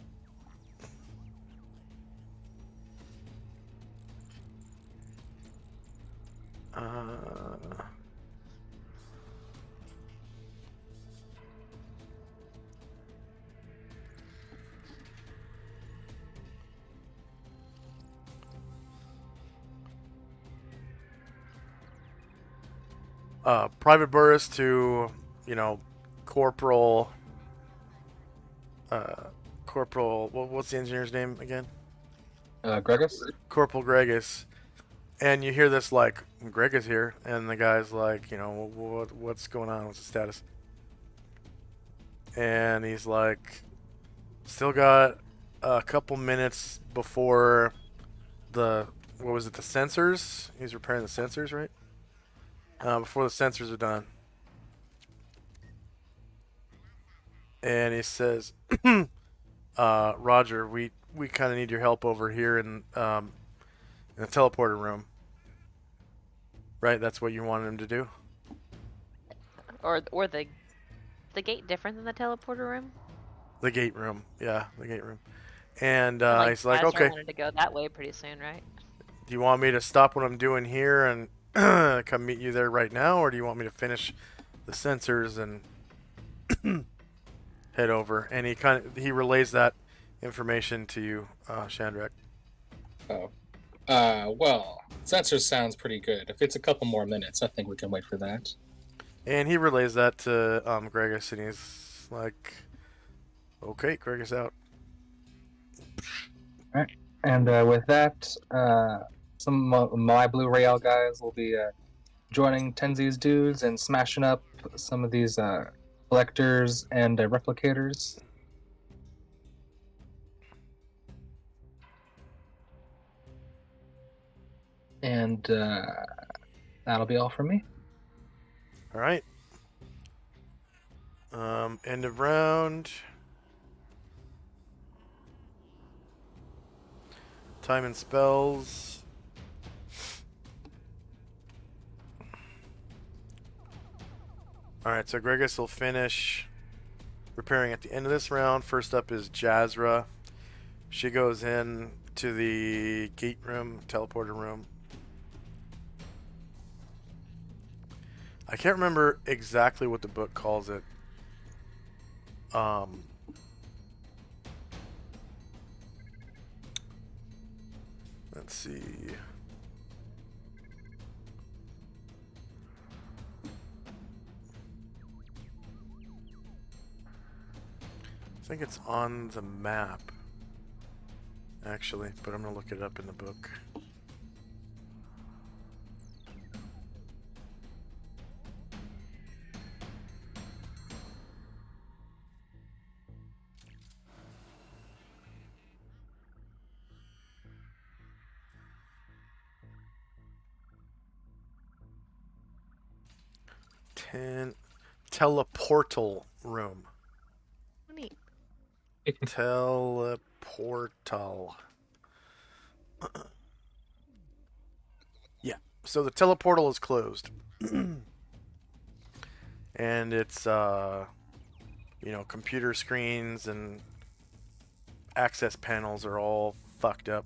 Private Burris to, you know, Corporal. What's the engineer's name again? Gregus? Corporal Gregus. And you hear this like, Gregus here, and the guy's like, you know, what's going on? What's the status? And he's like, still got a couple minutes before the, what was it, the sensors? He's repairing the sensors, right? Before the sensors are done. And he says, Roger, we kind of need your help over here in the teleporter room. Right, that's what you wanted him to do? Or the gate different than the teleporter room? The gate room. Yeah, the gate room. And he's like, Azure okay, wanted to go that way pretty soon, right? do you want me to stop what I'm doing here and come meet you there right now, or do you want me to finish the sensors and head over? And he relays that information to you, Shandrak. Oh. Well, sensor sounds pretty good. If it's a couple more minutes, I think we can wait for that. And he relays that to Gregus, and he's like, okay, Gregus out. Alright. And with that, some of my Blue Rail guys will be joining Tenzi's dudes and smashing up some of these collectors and replicators. And that'll be all from me. All right. End of round. Time and spells. All right, so Gregus will finish repairing at the end of this round. First up is Jazra. She goes in to the gate room, teleporter room. I can't remember exactly what the book calls it. Let's see. I think it's on the map, actually, but I'm gonna look it up in the book. 10. Teleportal room. Neat. Teleportal. Yeah. So the teleportal is closed. And it's computer screens and access panels are all fucked up.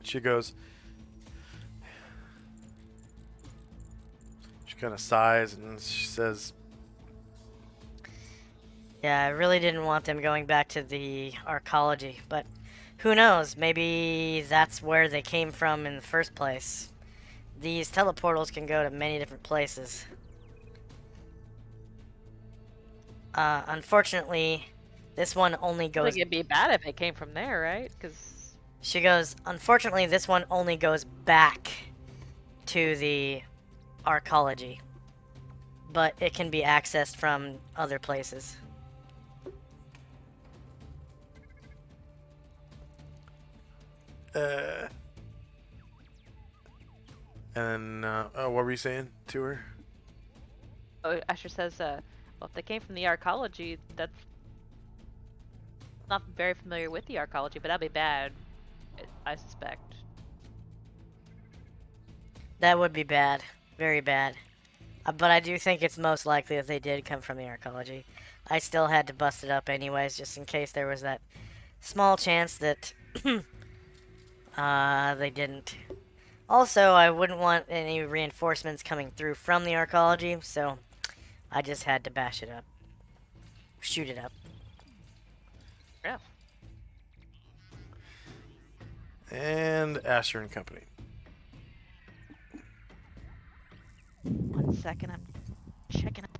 She goes. She kind of sighs and she says, Yeah, I really didn't want them going back to the arcology, but who knows? Maybe that's where they came from in the first place. These teleportals can go to many different places. Unfortunately, this one only I goes... think it'd be bad if it came from there, right? Because She goes, unfortunately, this one only goes back to the arcology, but it can be accessed from other places. what were you saying to her? Asher says, well, if they came from the arcology, that's not very familiar with the arcology, but that'd be bad, I suspect. That would be bad. Very bad. But I do think it's most likely that they did come from the arcology. I still had to bust it up anyways, just in case there was that small chance that they didn't. Also, I wouldn't want any reinforcements coming through from the arcology, so I just had to bash it up. Shoot it up. Yeah. And Asher and Company. 1 second, I'm checking up.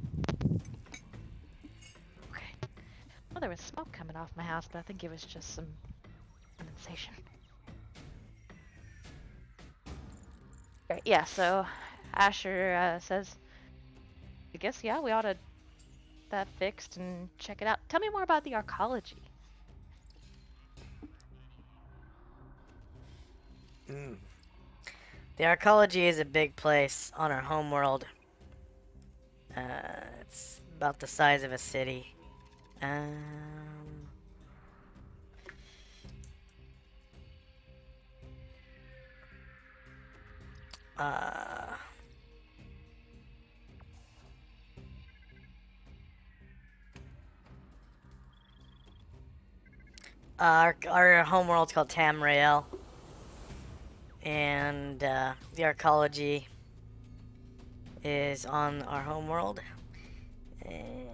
Okay. Well, there was smoke coming off my house, but I think it was just some condensation. Right, yeah, so Asher says, I guess, yeah, we ought to that fixed and check it out. Tell me more about the arcology. The arcology is a big place on our homeworld. It's about the size of a city. Our homeworld's called Tamrael. And the arcology is on our homeworld. And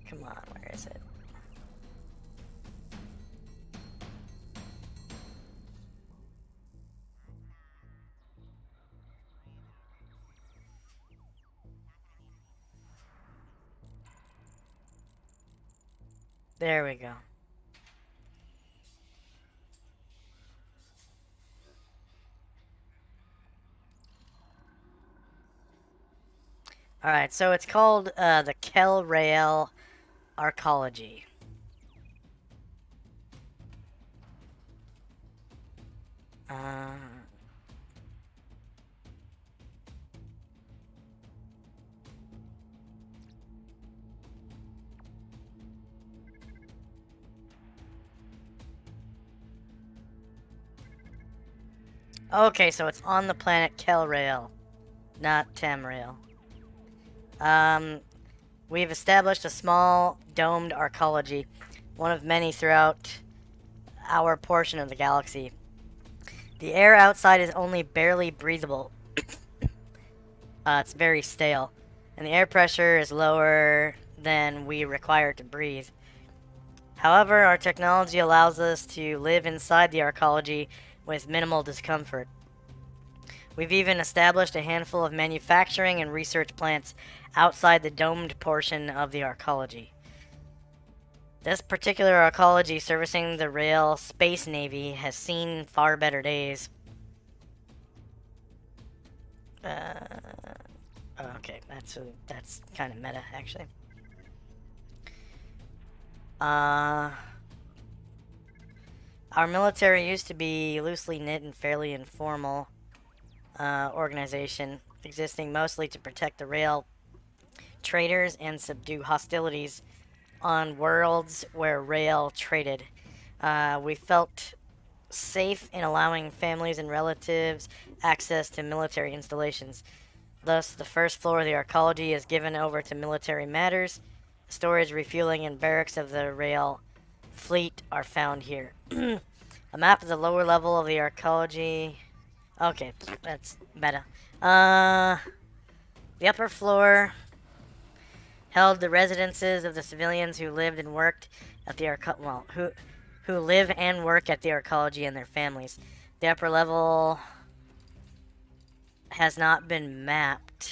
come on, where is it? There we go. Alright, so it's called the Kel Rael Arcology. Okay, so it's on the planet Kel Rael, not Tamrael. We've established a small domed arcology, one of many throughout our portion of the galaxy. The air outside is only barely breathable. It's very stale, and the air pressure is lower than we require to breathe. However, our technology allows us to live inside the arcology with minimal discomfort. We've even established a handful of manufacturing and research plants outside the domed portion of the arcology. This particular arcology servicing the Rail Space Navy has seen far better days. Okay, that's kind of meta, actually. Our military used to be loosely knit and fairly informal organization, existing mostly to protect the rail traders and subdue hostilities on worlds where rail traded. We felt safe in allowing families and relatives access to military installations. Thus, the first floor of the arcology is given over to military matters. Storage, refueling, and barracks of the rail fleet are found here. A map of the lower level of the arcology. Okay, that's meta. The upper floor held the residences of the civilians who lived and worked at the who live and work at the arcology and their families. The upper level has not been mapped.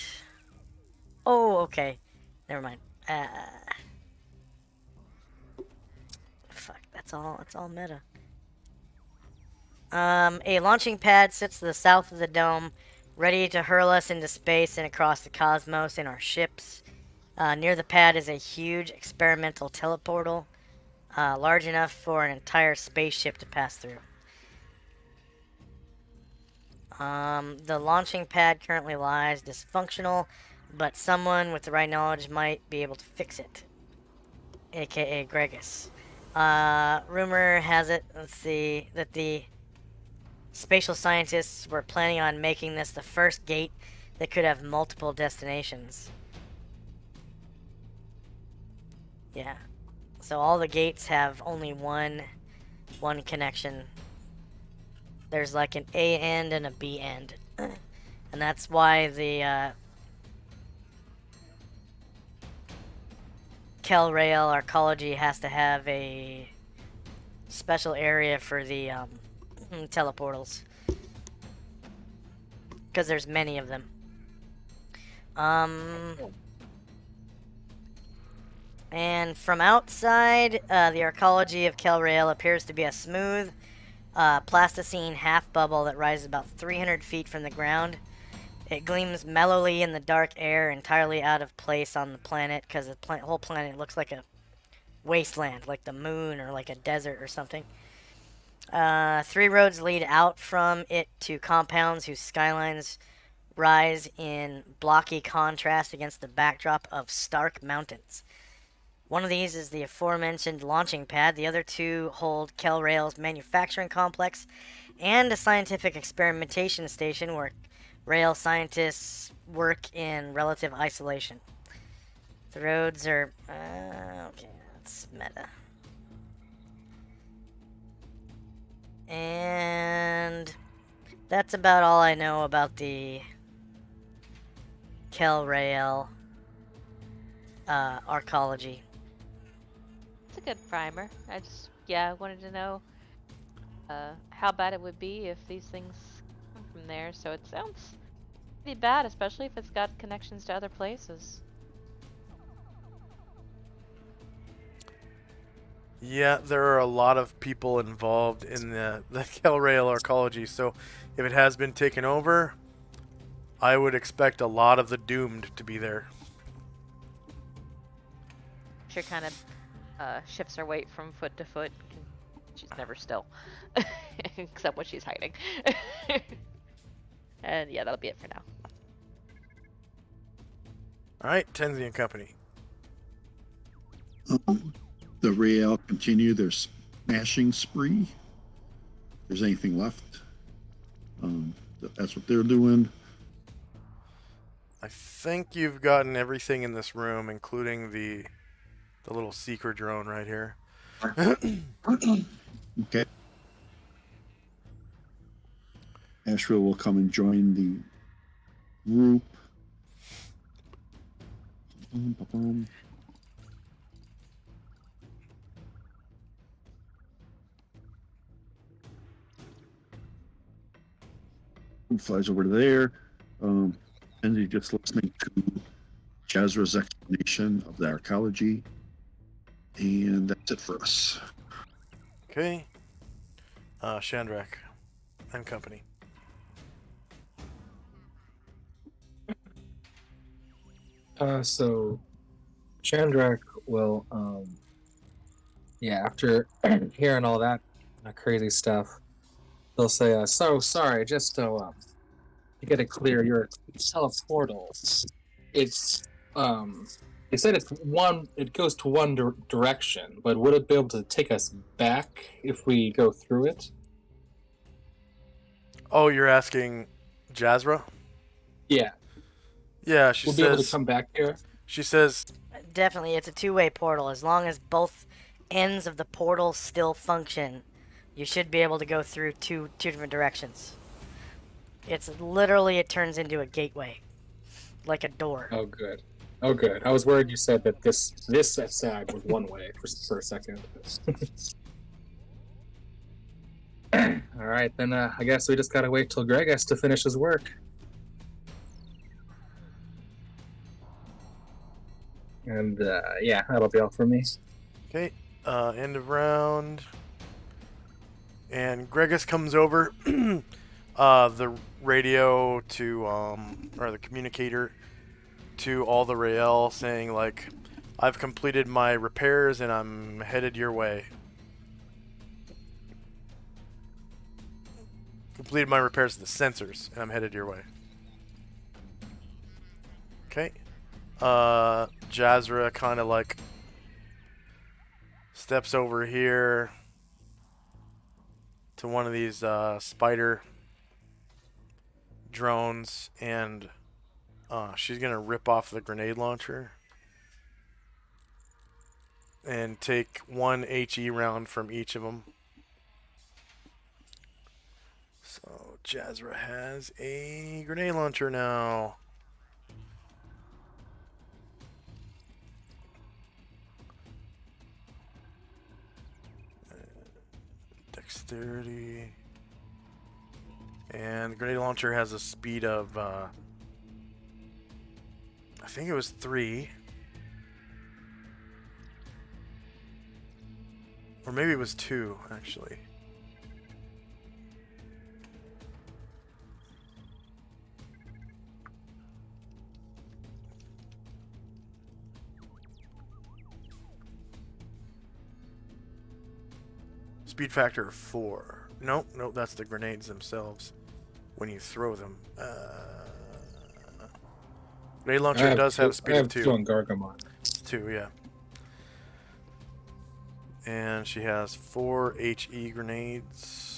Oh, okay. Never mind. Fuck, that's all meta. A launching pad sits to the south of the dome, ready to hurl us into space and across the cosmos in our ships. Near the pad is a huge experimental teleportal, large enough for an entire spaceship to pass through. The launching pad currently lies dysfunctional, but someone with the right knowledge might be able to fix it, aka Gregus. Rumor has it, that the spatial scientists were planning on making this the first gate that could have multiple destinations. Yeah. So all the gates have only one connection. There's like an A end and a B end. And that's why the Kelrail arcology has to have a special area for the teleportals. Because there's many of them. And from outside, the arcology of Kelrail appears to be a smooth, plasticine half bubble that rises about 300 feet from the ground. It gleams mellowly in the dark air, entirely out of place on the planet, because the whole planet looks like a wasteland, like the moon or like a desert or something. 3 roads lead out from it to compounds whose skylines rise in blocky contrast against the backdrop of stark mountains. One of these is the aforementioned launching pad. The other 2 hold Kelrail's manufacturing complex and a scientific experimentation station where rail scientists work in relative isolation. The roads are... okay, that's meta. And that's about all I know about the Kelrail arcology. It's a good primer. I wanted to know how bad it would be if these things come from there. So it sounds pretty bad, especially if it's got connections to other places. Yeah, there are a lot of people involved in the Kelrail arcology, so if it has been taken over, I would expect a lot of the doomed to be there. She kind of shifts her weight from foot to foot. She's never still, except when she's hiding. And yeah, that'll be it for now. All right, Tenzi and Company. The Rail continue their smashing spree. If there's anything left, that's what they're doing. I think you've gotten everything in this room, including the little seeker drone right here. Okay. Asheville will come and join the group. Ba-boom. Flies over there. And you're just listening to Jazra's explanation of the archaeology. And that's it for us. Okay. Shandrak and company. So Chandrak will, after hearing all that crazy stuff, they'll say, "So sorry, just to get it clear, your teleportal, it's, they said it goes to one direction, but would it be able to take us back if we go through it?" Oh, you're asking Jazra? Yeah, Yeah, she we'll be able to says. come back here. She says. Definitely, it's a two-way portal. As long as both ends of the portal still function, you should be able to go through two different directions. It's literally, it turns into a gateway, like a door. Oh, good. Oh, good. I was worried you said that this side was one way for a second. All right, then I guess we just gotta wait till Greg has to finish his work. And yeah, that'll be all for me. Okay. End of round. And Gregus comes over. The radio to or the communicator to all the Rael saying like, I've completed my repairs and I'm headed your way. Completed my repairs to the sensors and I'm headed your way. Okay. Jazra kind of like steps over here to one of these spider drones and she's gonna rip off the grenade launcher and take one HE round from each of them. So Jazra has a grenade launcher now. Dexterity. And the grenade launcher has a speed of, I think it was 3. Or maybe it was 2, actually. Speed factor of 4. Nope, that's the grenades themselves when you throw them. Grenade launcher does have a speed of 2. 2 on Gargamon. 2, yeah. And she has 4 HE grenades.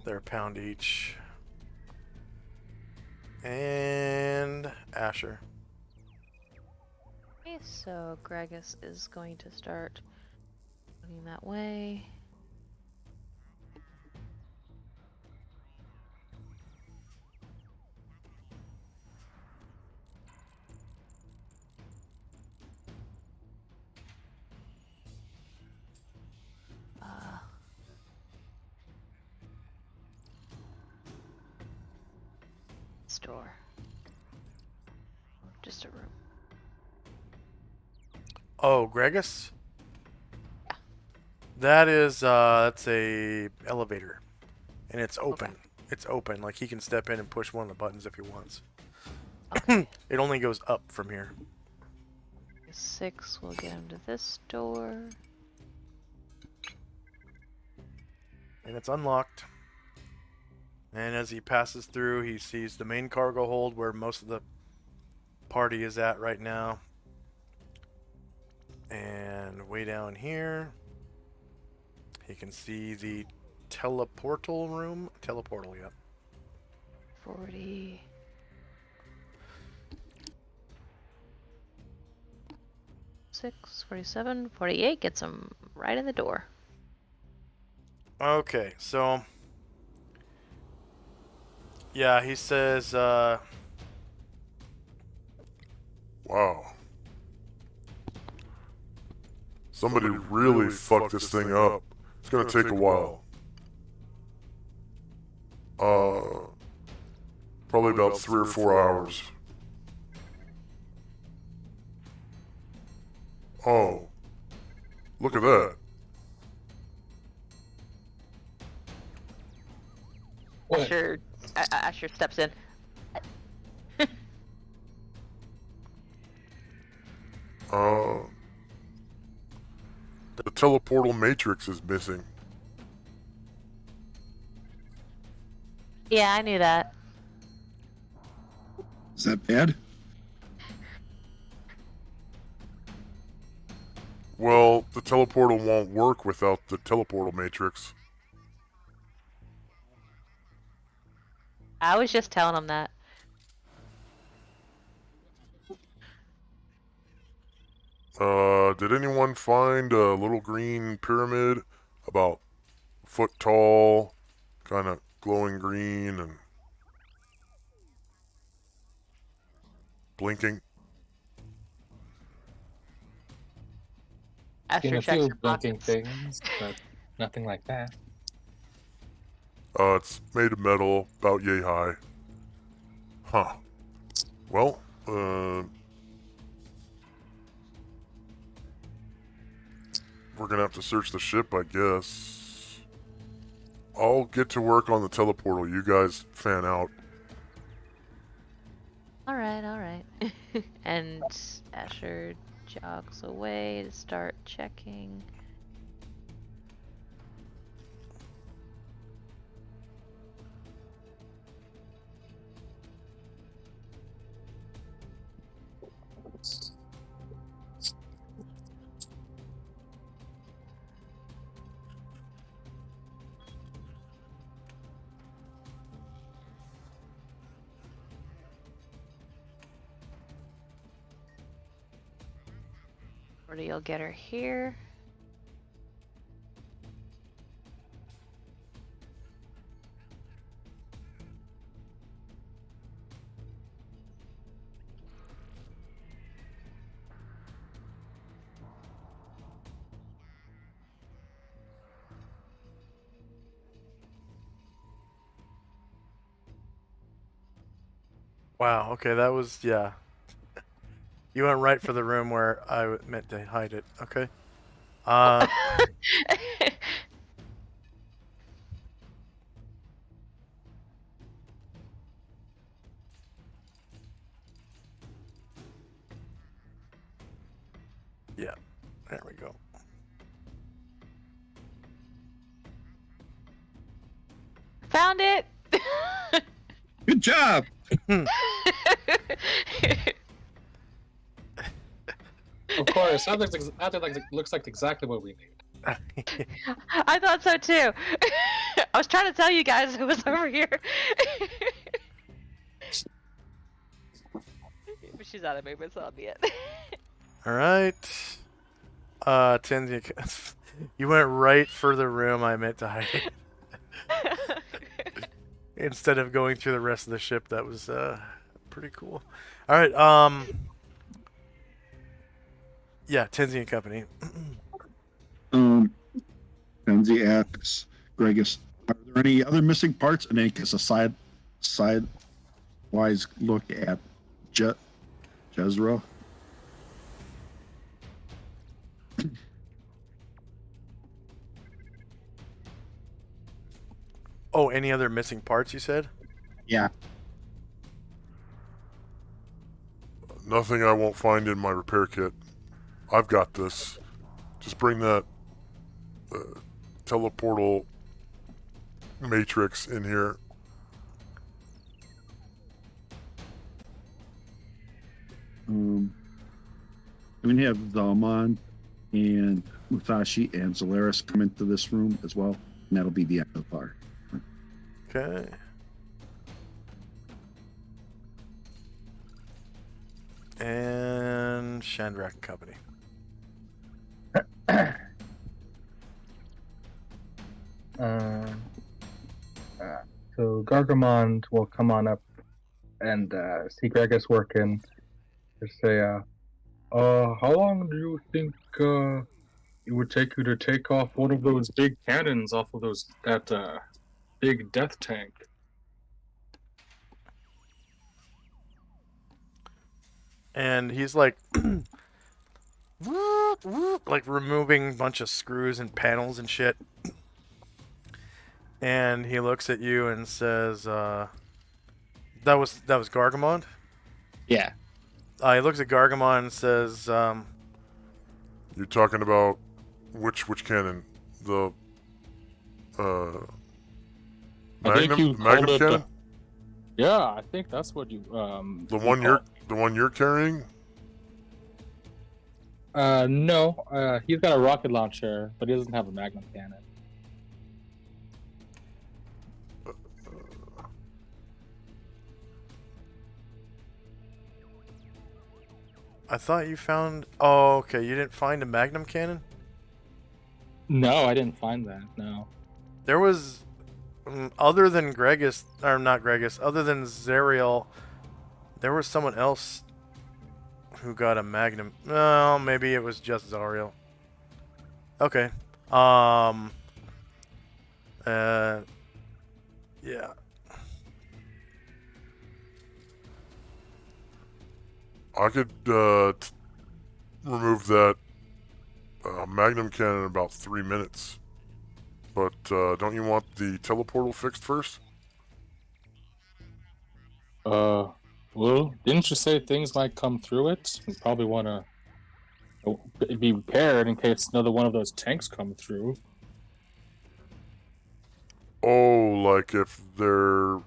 They're a pound each. And Asher. Okay, so Gregus is going to start moving that way. Store. Just a room. Oh, Gregus? That is, that's a elevator. And it's open. Okay. It's open. Like, he can step in and push one of the buttons if he wants. Okay. It only goes up from here. 6 will get him to this door. And it's unlocked. And as he passes through, he sees the main cargo hold where most of the party is at right now. And way down here, he can see the teleportal room. Teleportal, yep. 40. 46, 47, 48 gets him right in the door. Okay, so yeah, he says, Wow. Somebody really fucked this thing up. It's gonna take a while. Probably about 3 or 4 hours. Oh. Look at that. What? Asher steps in. The teleportal matrix is missing. Yeah, I knew that. Is that bad? Well, the teleportal won't work without the teleportal matrix. I was just telling him that. Did anyone find a little green pyramid about a foot tall, kind of glowing green and blinking? Seen Asher a checks few her blinking pockets. things, but nothing like that. It's made of metal, about yay high. Huh. Well, we're gonna have to search the ship, I guess. I'll get to work on the teleportal. You guys fan out. All right. And Asher jogs away to start checking. Or you'll get her here. wow, okay, that was, yeah. You went right for the room where I meant to hide it. Okay. Yeah, there we go. Found it. Good job. Of course, that looks like exactly what we need. I thought so too. I was trying to tell you guys it was over here. But she's out of movement, so I'll be it. All right. Tinsy, you went right for the room I meant to hide it. Instead of going through the rest of the ship. That was pretty cool. All right. Yeah, Tinsy and Company. Kenzie asks Gregus, are there any other missing parts? And then he gets a sidewise look at Jezra. Oh, any other missing parts? You said. Yeah. Nothing I won't find in my repair kit. I've got this. Just bring that teleportal matrix in here. I'm going to have Zalman and Musashi and Zolaris come into this room as well. And that'll be the end of our. Okay. And Shandrak Company. Gargamond will come on up and see Gregus working. Just say, how long do you think it would take you to take off one of those big cannons off of that big death tank? And he's like, like removing a bunch of screws and panels and shit. And he looks at you and says, that was Gargamond? Yeah. He looks at Gargamon and says, You're talking about which cannon? The I think Magnum you Magnum called it. cannon? Yeah, I think that's what you. The one you're carrying? No. He's got a rocket launcher, but he doesn't have a Magnum cannon. I thought you found... Oh, okay, you didn't find a Magnum cannon? No, I didn't find that. No. There was... other than Gregus... Or not Gregus. Other than Zariel, there was someone else who got a Magnum. No, maybe it was just Zariel. Okay. Yeah. I could remove that Magnum cannon in about 3 minutes. But don't you want the teleportal fixed first? Well, didn't you say things might come through it? You probably want to be prepared in case another one of those tanks come through. Oh, like if they're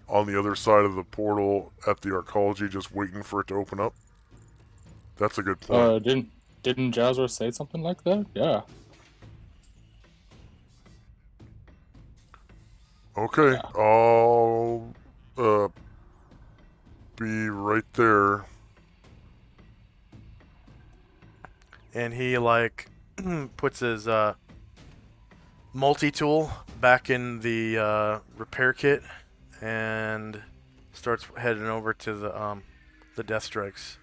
on the other side of the portal at the arcology just waiting for it to open up? That's a good point. Didn't Jazra say something like that? Yeah. Okay, Yeah. I'll be right there. And he, like, puts his multi-tool back in the repair kit and starts heading over to the death strikes.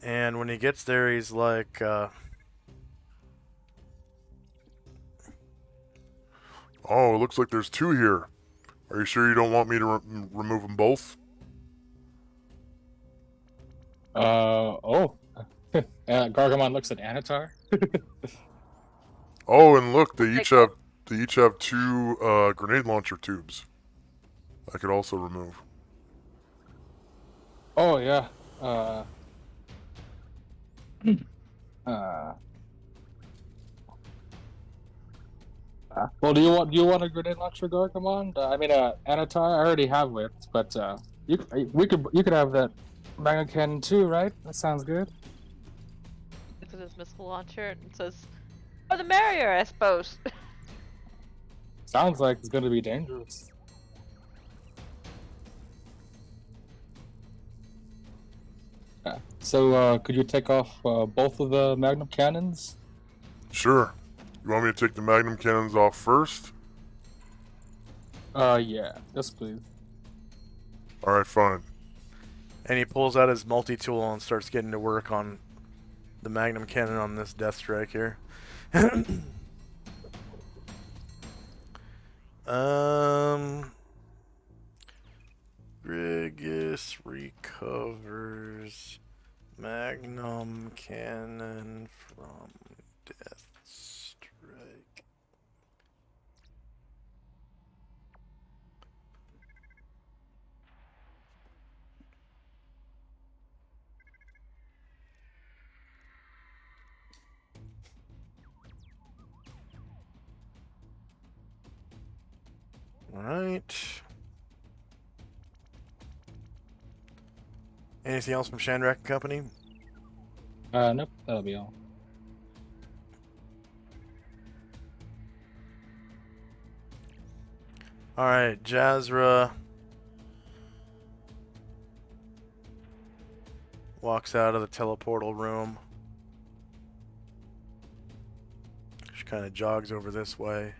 And when he gets there, he's like, Oh, it looks like there's two here. Are you sure you don't want me to remove them both? Gargamon looks at Anatar. Oh, and look, they each have two grenade launcher tubes. I could also remove. Oh yeah. Well, do you want a grenade launcher, Gargamon? Anatar. I already have it, but you could have that Magnum cannon too, right? That sounds good. Looks at his missile launcher and says, "Oh, the merrier, I suppose." Sounds like it's going to be dangerous. Yeah. So, could you take off both of the Magnum cannons? Sure. You want me to take the Magnum cannons off first? Yeah. Yes, please. Alright, fine. and he pulls out his multi-tool and starts getting to work on the Magnum cannon on this death strike here. Grigus recovers Magnum cannon from death strike. All right. Anything else from Shandrak and Company? Nope. That'll be all. All right, Jazra walks out of the teleportal room. kind of jogs over this way.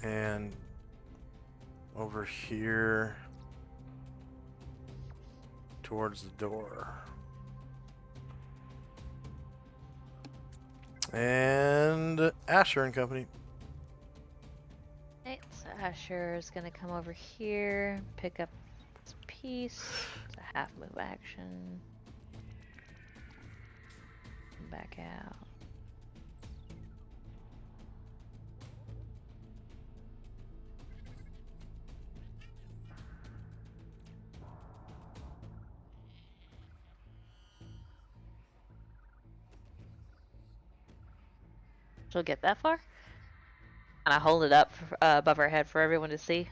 And over here towards the door. And Asher and company. Okay, so Asher is gonna come over here, pick up this piece. It's a half move action. Come back out. She'll get that far? And I hold it up above her head for everyone to see.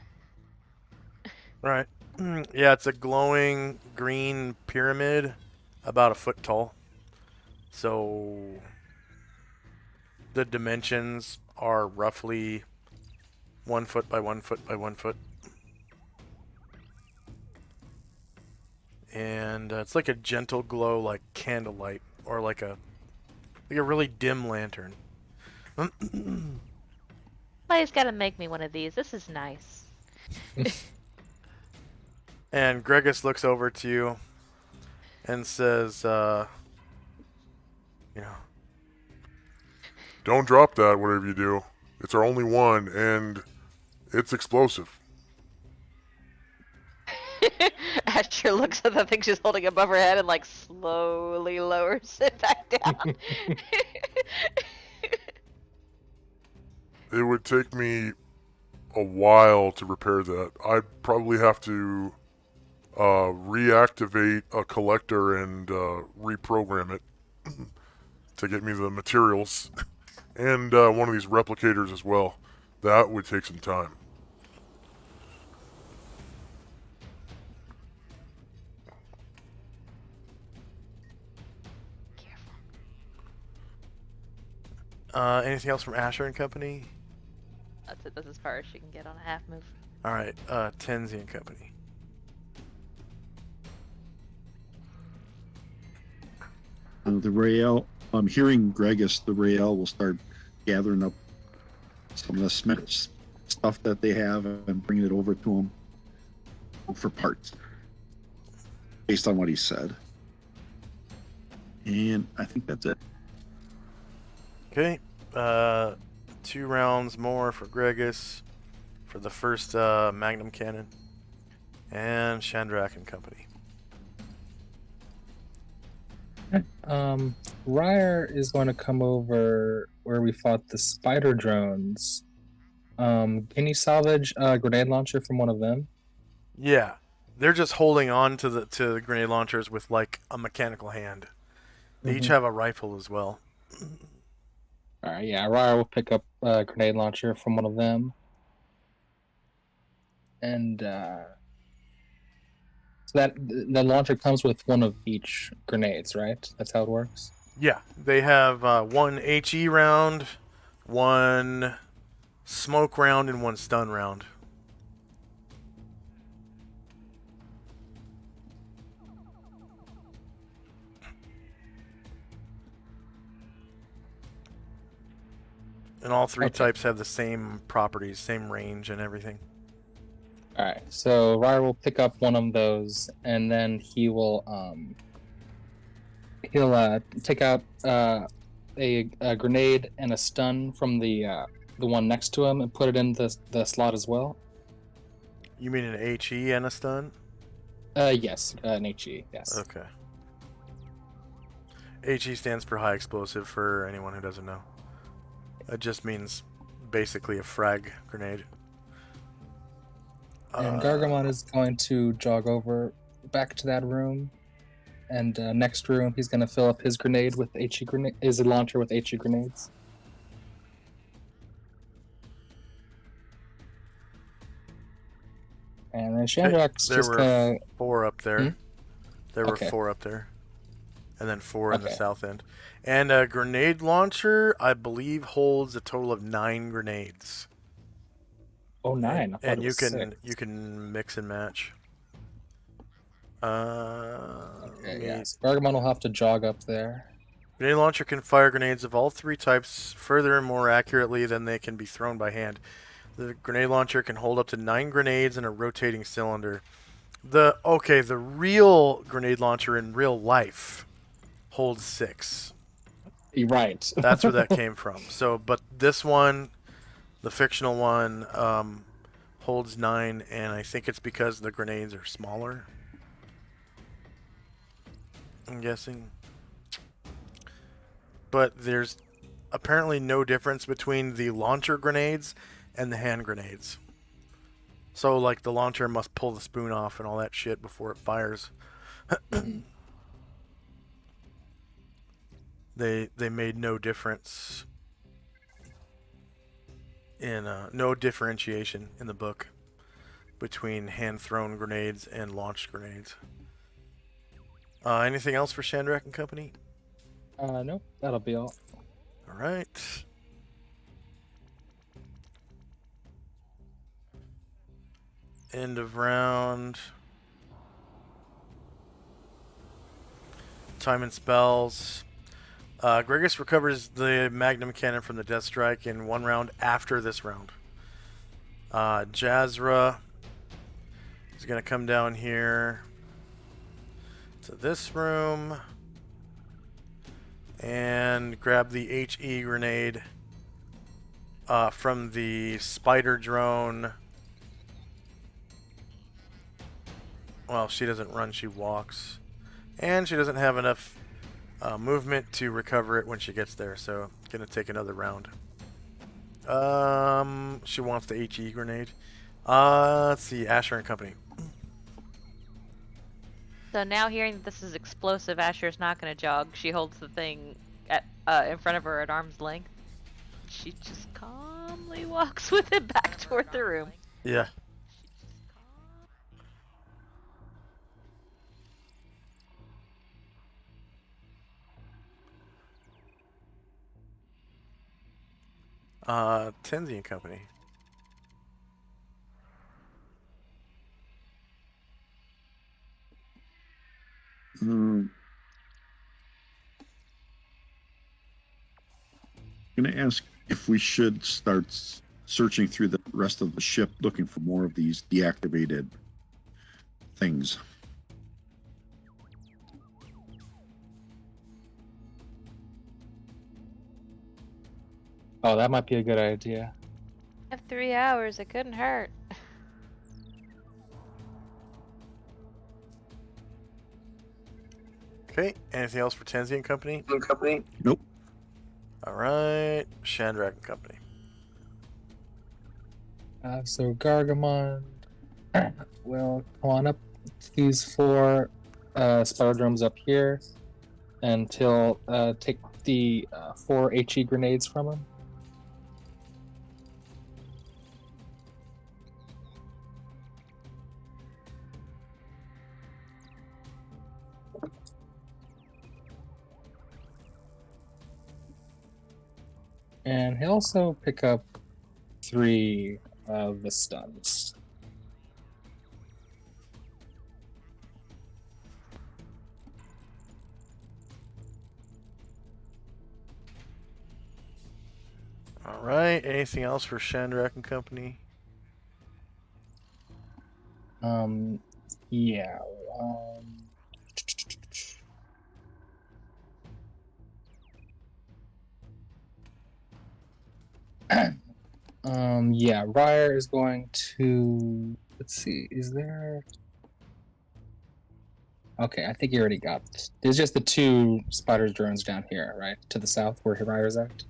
Right. Yeah, it's a glowing green pyramid about a foot tall. So the dimensions are roughly 1 foot by 1 foot by 1 foot. And it's like a gentle glow, like candlelight, or like a really dim lantern. Somebody's gotta make me one of these. This is nice. And Gregus looks over to you and says, Don't drop that, whatever you do. It's our only one, and it's explosive. Asher looks at the thing she's holding above her head and like slowly lowers it back down. It would take me a while to repair that. I'd probably have to reactivate a collector and reprogram it to get me the materials and one of these replicators as well. That would take some time. anything else from Asher and company? That's it. That's as far as she can get on a half move. All right, Tenzi and company. The Rael, I'm hearing Gregus, the Rael will start gathering up some of the stuff that they have and bringing it over to him for parts, based on what he said. And I think that's it. Okay, 2 rounds more for Gregus for the first Magnum cannon, and Chandrak and company. Ryer is going to come over where we fought the spider drones. Can you salvage a grenade launcher from one of them? Yeah, they're just holding on to the grenade launchers with like a mechanical hand. They each have a rifle as well. Alright, yeah, Ryer will pick up a grenade launcher from one of them. And so that the launcher comes with one of each grenades, right? That's how it works? Yeah, they have 1 HE round, 1 smoke round, and 1 stun round. And all 3 types have the same properties, same range and everything. Alright, so Ryer will pick up one of those, and then he will he'll take out a grenade and a stun from the one next to him and put it in the slot as well. You mean an HE and a stun? Yes, an HE, yes. Okay. HE stands for high explosive for anyone who doesn't know. It just means basically a frag grenade. And Gargamon is going to jog over back to that room, and next room he's going to fill up his grenade with HE grenade, his launcher with HE grenades. And then Chandrak's there just were gonna 4 up there. Hmm? There were Okay. 4 up there. And then 4 in the Okay. south end. And a grenade launcher, I believe, holds a total of 9 grenades. Oh, 9. I thought And it you was can 6. you can mix and match. Okay, yeah. So Gargamon will have to jog up there. Grenade launcher can fire grenades of all 3 types further and more accurately than they can be thrown by hand. The grenade launcher can hold up to 9 grenades in a rotating cylinder. The real grenade launcher in real life holds 6. You're right. That's where that came from. So, but this one, the fictional one, holds 9, and I think it's because the grenades are smaller. I'm guessing. But there's apparently no difference between the launcher grenades and the hand grenades. So, like, the launcher must pull the spoon off and all that shit before it fires. They made no difference in no differentiation in the book between hand-thrown grenades and launched grenades. Anything else for Shandrak and Company? Nope, that'll be all. All right. End of round. Time and spells. Gregus recovers the Magnum Cannon from the Death Strike in 1 round after this round. Jazra is going to come down here to this room and grab the HE grenade from the spider drone. Well, she doesn't run, she walks. And she doesn't have enough movement to recover it when she gets there, so gonna take another round. She wants the HE grenade. Let's see, Asher and Company. So now hearing that this is explosive, Asher's not going to jog. She holds the thing at in front of her at arm's length. She just calmly walks with it back toward the room. Yeah. Tenzi and Company. I'm going to ask if we should start searching through the rest of the ship looking for more of these deactivated things. Oh, that might be a good idea. I have 3 hours. It couldn't hurt. Okay, anything else for Tenzi and Company? Nope. Alright, Shandrak and Company. So Gargamon will come on up these 4 spider up here, and he'll take the 4 HE grenades from him. And he'll also pick up 3 of the stuns. Alright, anything else for Shandrak and Company? Yeah. Yeah, Ryer is going to, let's see, is there, okay, I think you already got it. There's just the 2 spider drones down here, right? To the south where Ryer's at.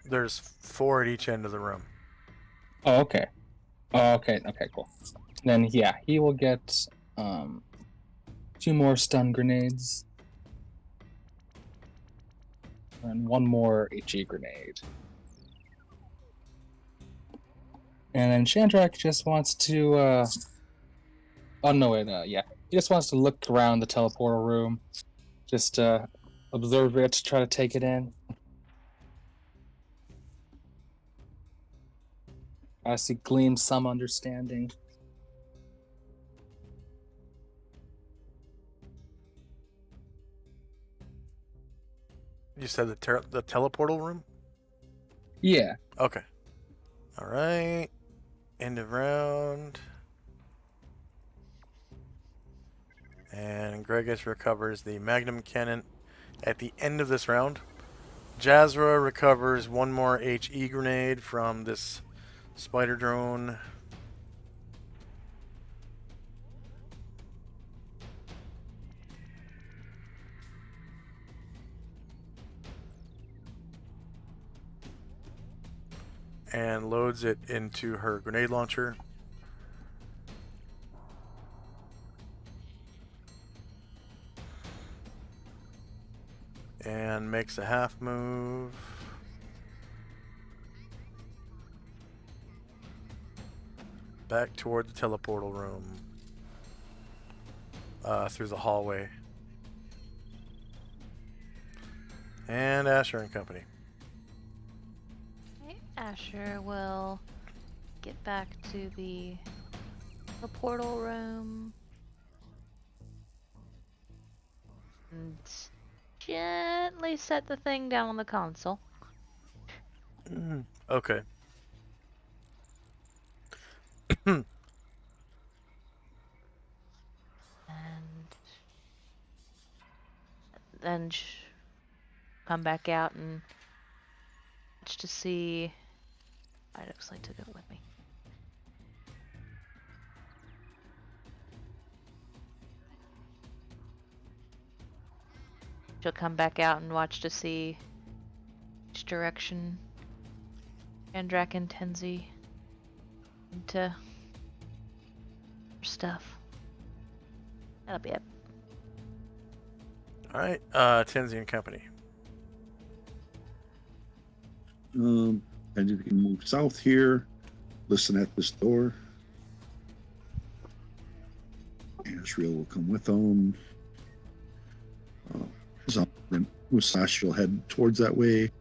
There's 4 at each end of the room. Oh, okay. Oh, okay, cool. Then, yeah, he will get 2 more stun grenades. And 1 more HE grenade. And then Shandrak just wants to, oh no, wait, yeah. He just wants to look around the teleportal room. Just, observe it, try to take it in. I see glean some understanding. You said the teleportal room? Yeah. Okay. Alright. End of round. And Gregus recovers the Magnum Cannon at the end of this round. Jazra recovers one more HE grenade from this spider drone. And loads it into her grenade launcher. And makes a half move. Back toward the teleportal room. Through the hallway. And Asher and company. Okay, Asher will get back to the portal room and gently set the thing down on the console. Okay. And then come back out and watch to see. I actually took it with me. She'll come back out and watch to see which direction Andrak and Tenzi into stuff. That'll be it. Alright, Tenzi and company. And you can move south here. Listen at this door. Ashriel will come with them. So then Musashi will head towards that way.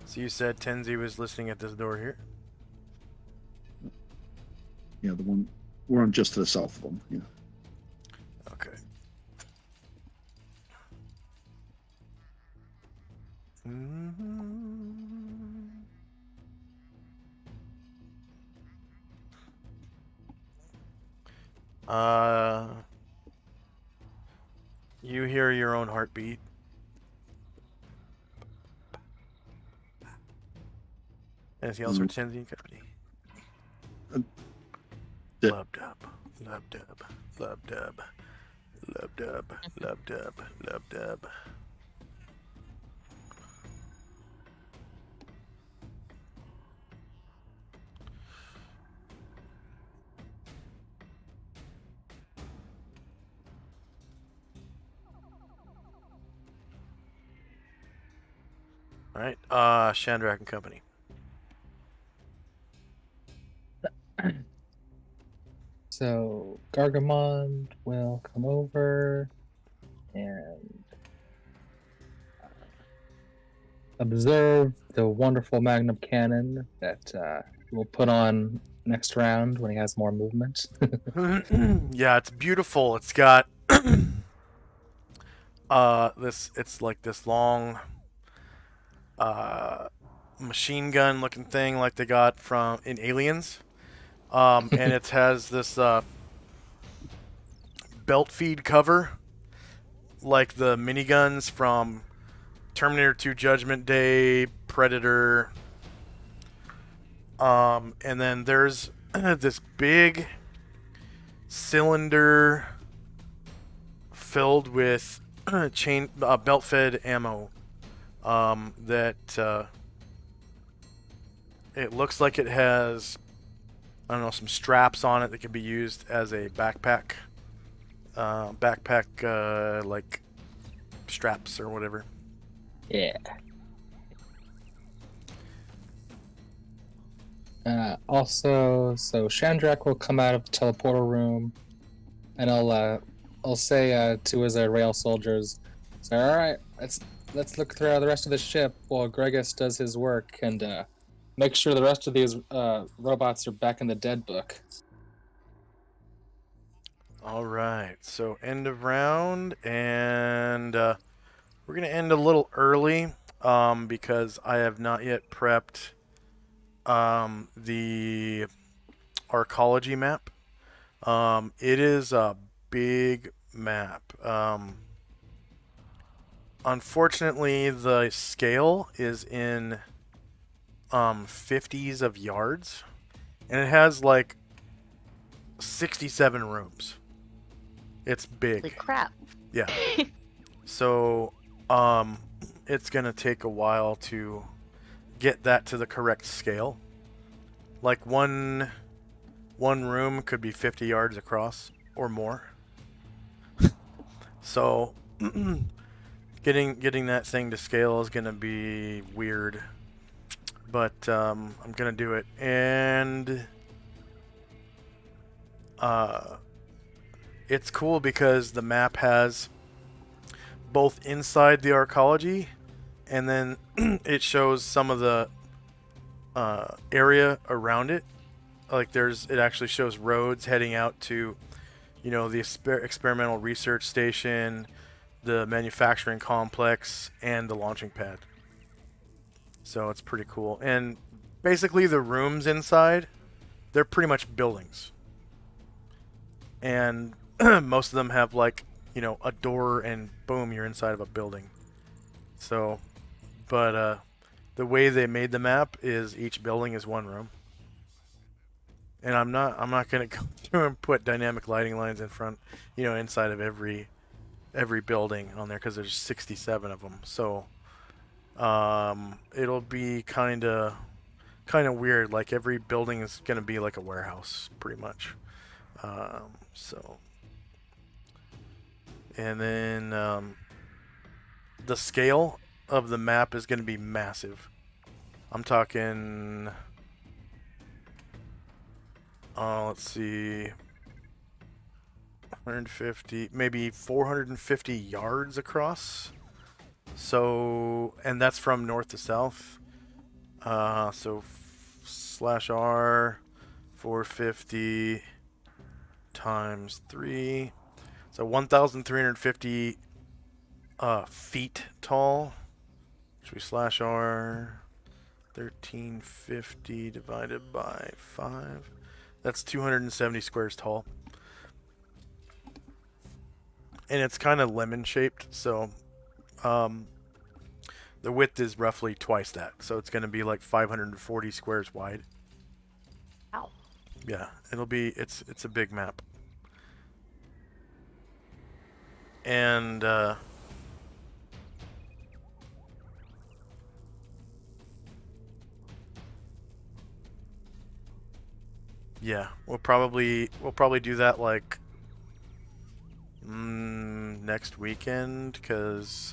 So you said Tenzi was listening at this door here? Yeah, the one we're on just to the south of them. Yeah. Okay. You hear your own heartbeat. Anything else for Tenzi and company? Lub dub, lub dub, lub dub, lub dub, lub dub, lub dub. Alright, Shandrak and company. So Gargamond will come over and observe the wonderful Magnum Cannon that we'll put on next round when he has more movement. Yeah, it's beautiful. It's got it's like this long machine gun looking thing like they got from in Aliens. And it has this belt feed cover like the miniguns from Terminator 2 Judgment Day, Predator. And then there's this big cylinder filled with belt-fed ammo that it looks like it has, I don't know, some straps on it that can be used as a backpack. Like straps or whatever. Yeah. Also, so Shandrak will come out of the teleporter room, and I'll say to his rail soldiers, "So, all right, let's look through the rest of the ship while Gregus does his work, and make sure the rest of these robots are back in the dead book." All right, so end of round, and we're gonna end a little early because I have not yet prepped the arcology map. It is a big map. Unfortunately, the scale is in 50s of yards, and it has like 67 rooms. It's Holy big. crap. Yeah. So, it's gonna take a while to get that to the correct scale. Like one room could be 50 yards across or more. So, getting that thing to scale is gonna be weird. But I'm gonna do it, and it's cool because the map has both inside the arcology, and then it shows some of the area around it. Like it actually shows roads heading out to, the experimental research station, the manufacturing complex, and the launching pad. So it's pretty cool. And basically the rooms inside, they're pretty much buildings. And most of them have like, a door, and boom, you're inside of a building. So, but the way they made the map is each building is one room. And I'm not gonna go through and put dynamic lighting lines in front, inside of every building on there, because there's 67 of them. So it'll be kind of weird. Like every building is gonna be like a warehouse, pretty much. So, and then the scale of the map is gonna be massive. I'm talking. Let's see. 150, maybe 450 yards across. So, and that's from north to south. So /R 450 times 3. So 1,350 feet tall. Should we /R 1350 divided by 5? That's 270 squares tall. And it's kind of lemon shaped, so the width is roughly twice that. So it's going to be like 540 squares wide. Wow. Yeah, it's a big map. And yeah, we'll probably do that like next weekend, because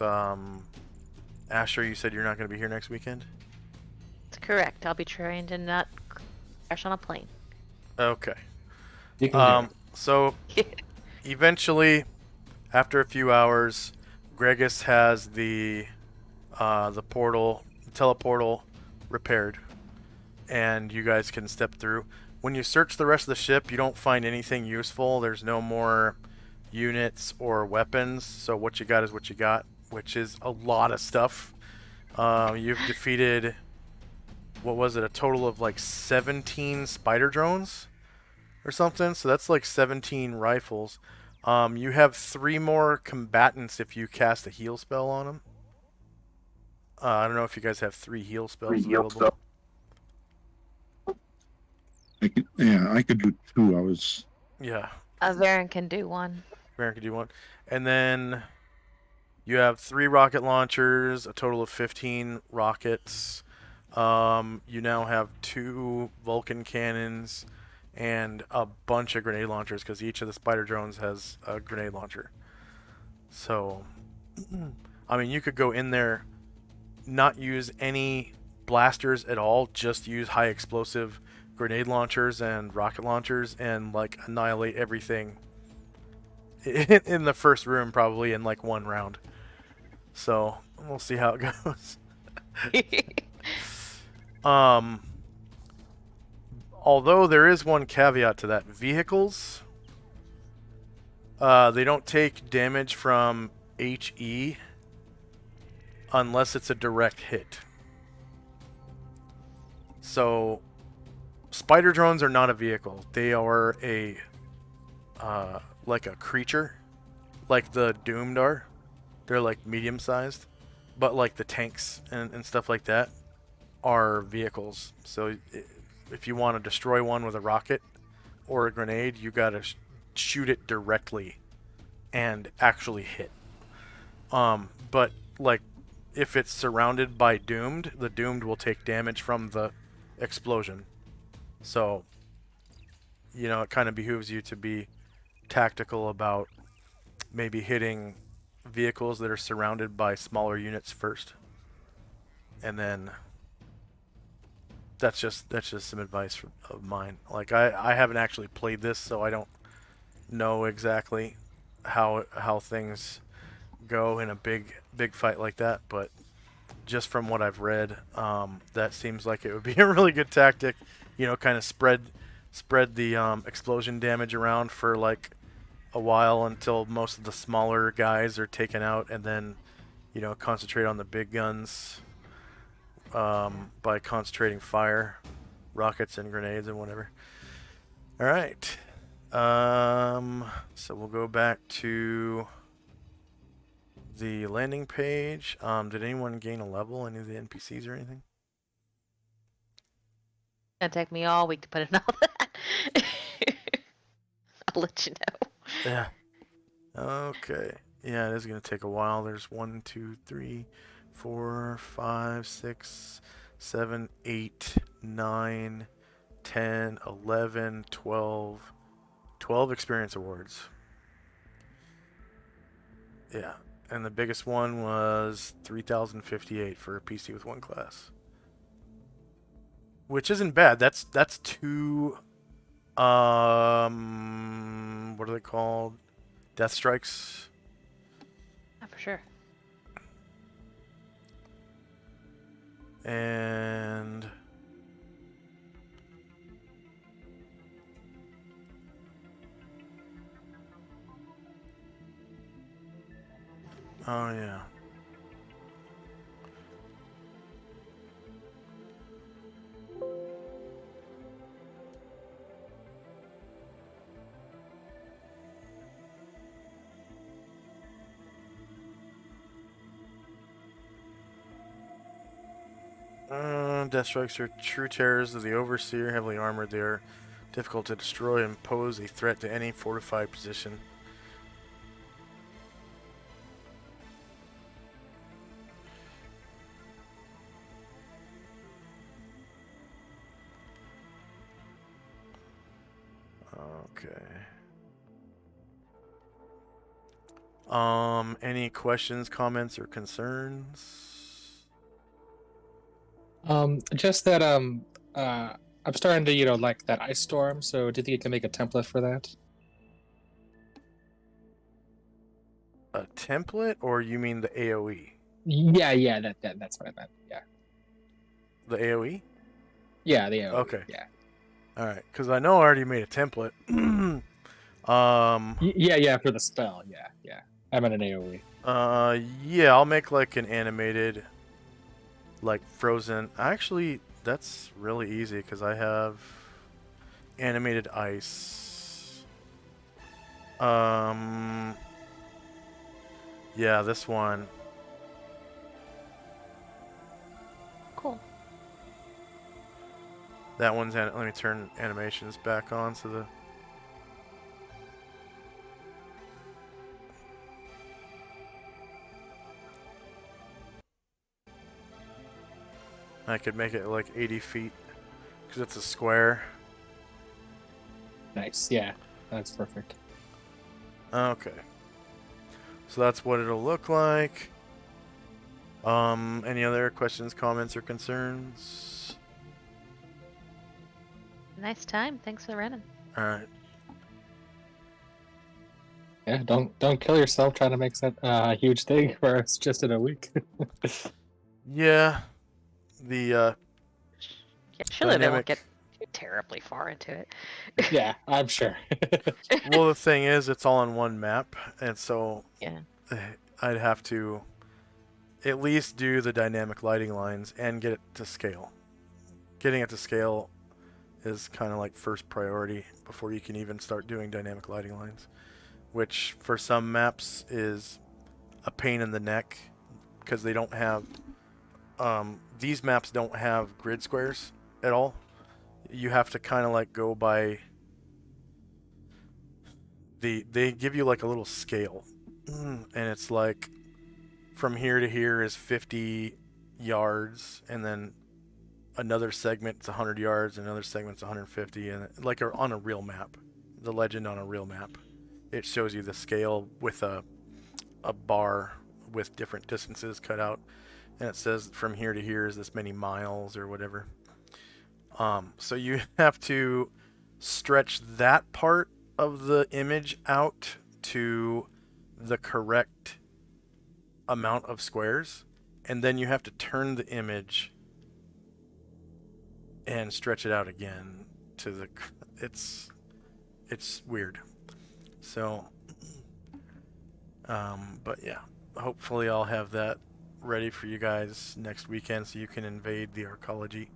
Asher, you said you're not going to be here next weekend? That's correct. I'll be trying to not crash on a plane. Okay. You can do it. So eventually, after a few hours, Gregus has the teleportal repaired, and you guys can step through. When you search the rest of the ship, you don't find anything useful. There's no more units or weapons, so what you got is what you got, which is a lot of stuff. You've defeated, what was it, a total of like 17 spider drones or something, so that's like 17 rifles. You have 3 more combatants if you cast a heal spell on them. I don't know if you guys have 3 heal spells available. I could do 2. Yeah. Varen can do one. Baron could do one. And then you have 3 rocket launchers, a total of 15 rockets. You now have 2 Vulcan cannons and a bunch of grenade launchers, because each of the spider drones has a grenade launcher. So, I mean, you could go in there, not use any blasters at all, just use high explosive grenade launchers and rocket launchers and like annihilate everything in the first room probably in like one round. So we'll see how it goes. Although there is one caveat to that, vehicles, they don't take damage from HE unless it's a direct hit. So spider drones are not a vehicle. They are a like a creature, like the Doomed are. They're like medium sized, but like the tanks and stuff like that are vehicles. So if you want to destroy one with a rocket or a grenade, you gotta shoot it directly and actually hit. But like if it's surrounded by Doomed, the Doomed will take damage from the explosion. So, you know, it kind of behooves you to be tactical about maybe hitting vehicles that are surrounded by smaller units first. And then that's just some advice of mine. Like I haven't actually played this, so I don't know exactly how things go in a big fight like that, but just from what I've read, that seems like it would be a really good tactic. You know, kind of spread the explosion damage around for like a while until most of the smaller guys are taken out, and then, you know, concentrate on the big guns by concentrating fire, rockets and grenades and whatever. All right. So we'll go back to the landing page. Did anyone gain a level? Any of the NPCs or anything? It's gonna take me all week to put in all that. I'll let you know. Yeah. Okay. Yeah, it is going to take a while. There's 1, 2, 3, 4, 5, 6, 7, 8, 9, 10, 11, 12. 12 experience awards. Yeah. And the biggest one was 3,058 for a PC with one class. Which isn't bad. That's two what are they called? Death strikes. Yeah, for sure. And oh yeah. Death strikes are true terrors of the Overseer, heavily armored. They are difficult to destroy and pose a threat to any fortified position. Okay. Any questions, comments, or concerns? Just that I'm starting to, like that ice storm, so do you think you can make a template for that? A template, or you mean the AoE? Yeah, that's what I meant. Yeah. The AoE? Yeah, the AoE. Okay. Yeah. All right, because I know I already made a template. Yeah, for the spell. Yeah. I'm at an AoE. Yeah, I'll make like an animated, like frozen. Actually, that's really easy because I have animated ice. Yeah, this one. Cool. That one's let me turn animations back on so the I could make it like 80 feet because it's a square. Nice. Yeah, that's perfect. Okay. So that's what it'll look like. Any other questions, comments, or concerns? Nice time. Thanks for running. All right. Yeah, don't kill yourself trying to make that a huge thing where it's just in a week. Yeah. The Yeah, surely they won't dynamic. get too terribly far into it. Yeah, I'm sure. Well, the thing is, it's all on one map, and so Yeah. I'd have to at least do the dynamic lighting lines and get it to scale. Getting it to scale is kind of like first priority before you can even start doing dynamic lighting lines, which for some maps is a pain in the neck because they don't have these maps don't have grid squares at all. You have to kind of like go by they give you like a little scale, and it's like from here to here is 50 yards, and then another segment's 100 yards, another segment's 150, and like on a real map, the legend on a real map, it shows you the scale with a bar with different distances cut out, and it says from here to here is this many miles or whatever. So you have to stretch that part of the image out to the correct amount of squares, and then you have to turn the image and stretch it out again to the it's weird. So but yeah, hopefully I'll have that ready for you guys next weekend so you can invade the arcology,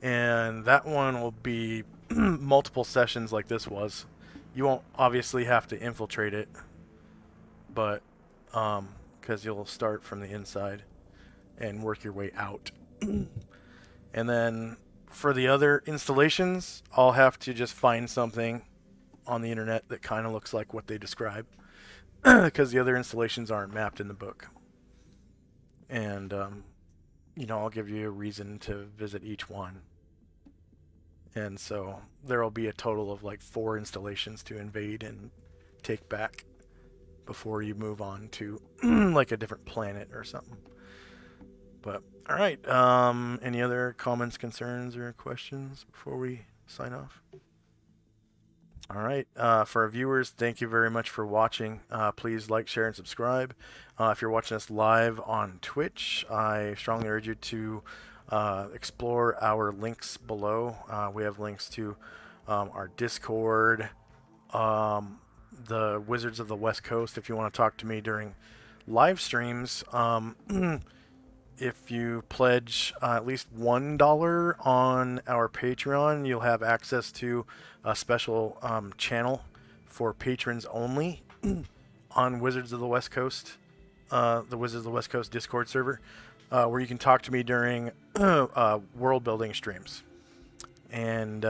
and that one will be multiple sessions like this was. You won't obviously have to infiltrate it, but because you'll start from the inside and work your way out. And then for the other installations, I'll have to just find something on the internet that kind of looks like what they describe, because the other installations aren't mapped in the book. And I'll give you a reason to visit each one. And so there will be a total of like 4 installations to invade and take back before you move on to like a different planet or something. But all right, any other comments, concerns, or questions before we sign off? All right, for our viewers, thank you very much for watching. Please like, share, and subscribe. If you're watching us live on Twitch, I strongly urge you to explore our links below. We have links to our Discord, the Wizards of the West Coast if you want to talk to me during live streams. If you pledge at least $1 on our Patreon, you'll have access to a special channel for patrons only on Wizards of the West Coast, the Wizards of the West Coast Discord server, where you can talk to me during world building streams. And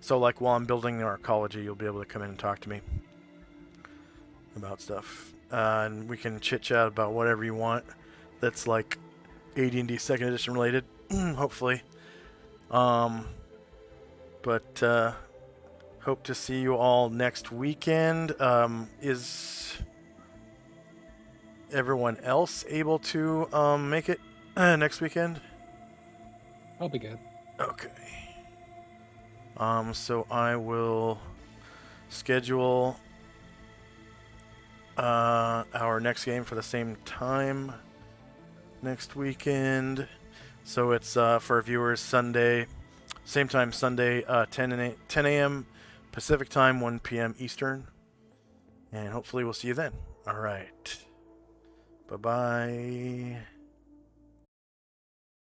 so like while I'm building the arcology, you'll be able to come in and talk to me about stuff. And we can chit chat about whatever you want that's like AD&D 2nd edition related, hopefully. But hope to see you all next weekend. Is everyone else able to make it next weekend? I'll be good. Okay. So I will schedule our next game for the same time next weekend. So it's for our viewers Sunday, same time Sunday, 10 a.m. Pacific time, 1 p.m. Eastern. And hopefully we'll see you then. All right. Bye-bye.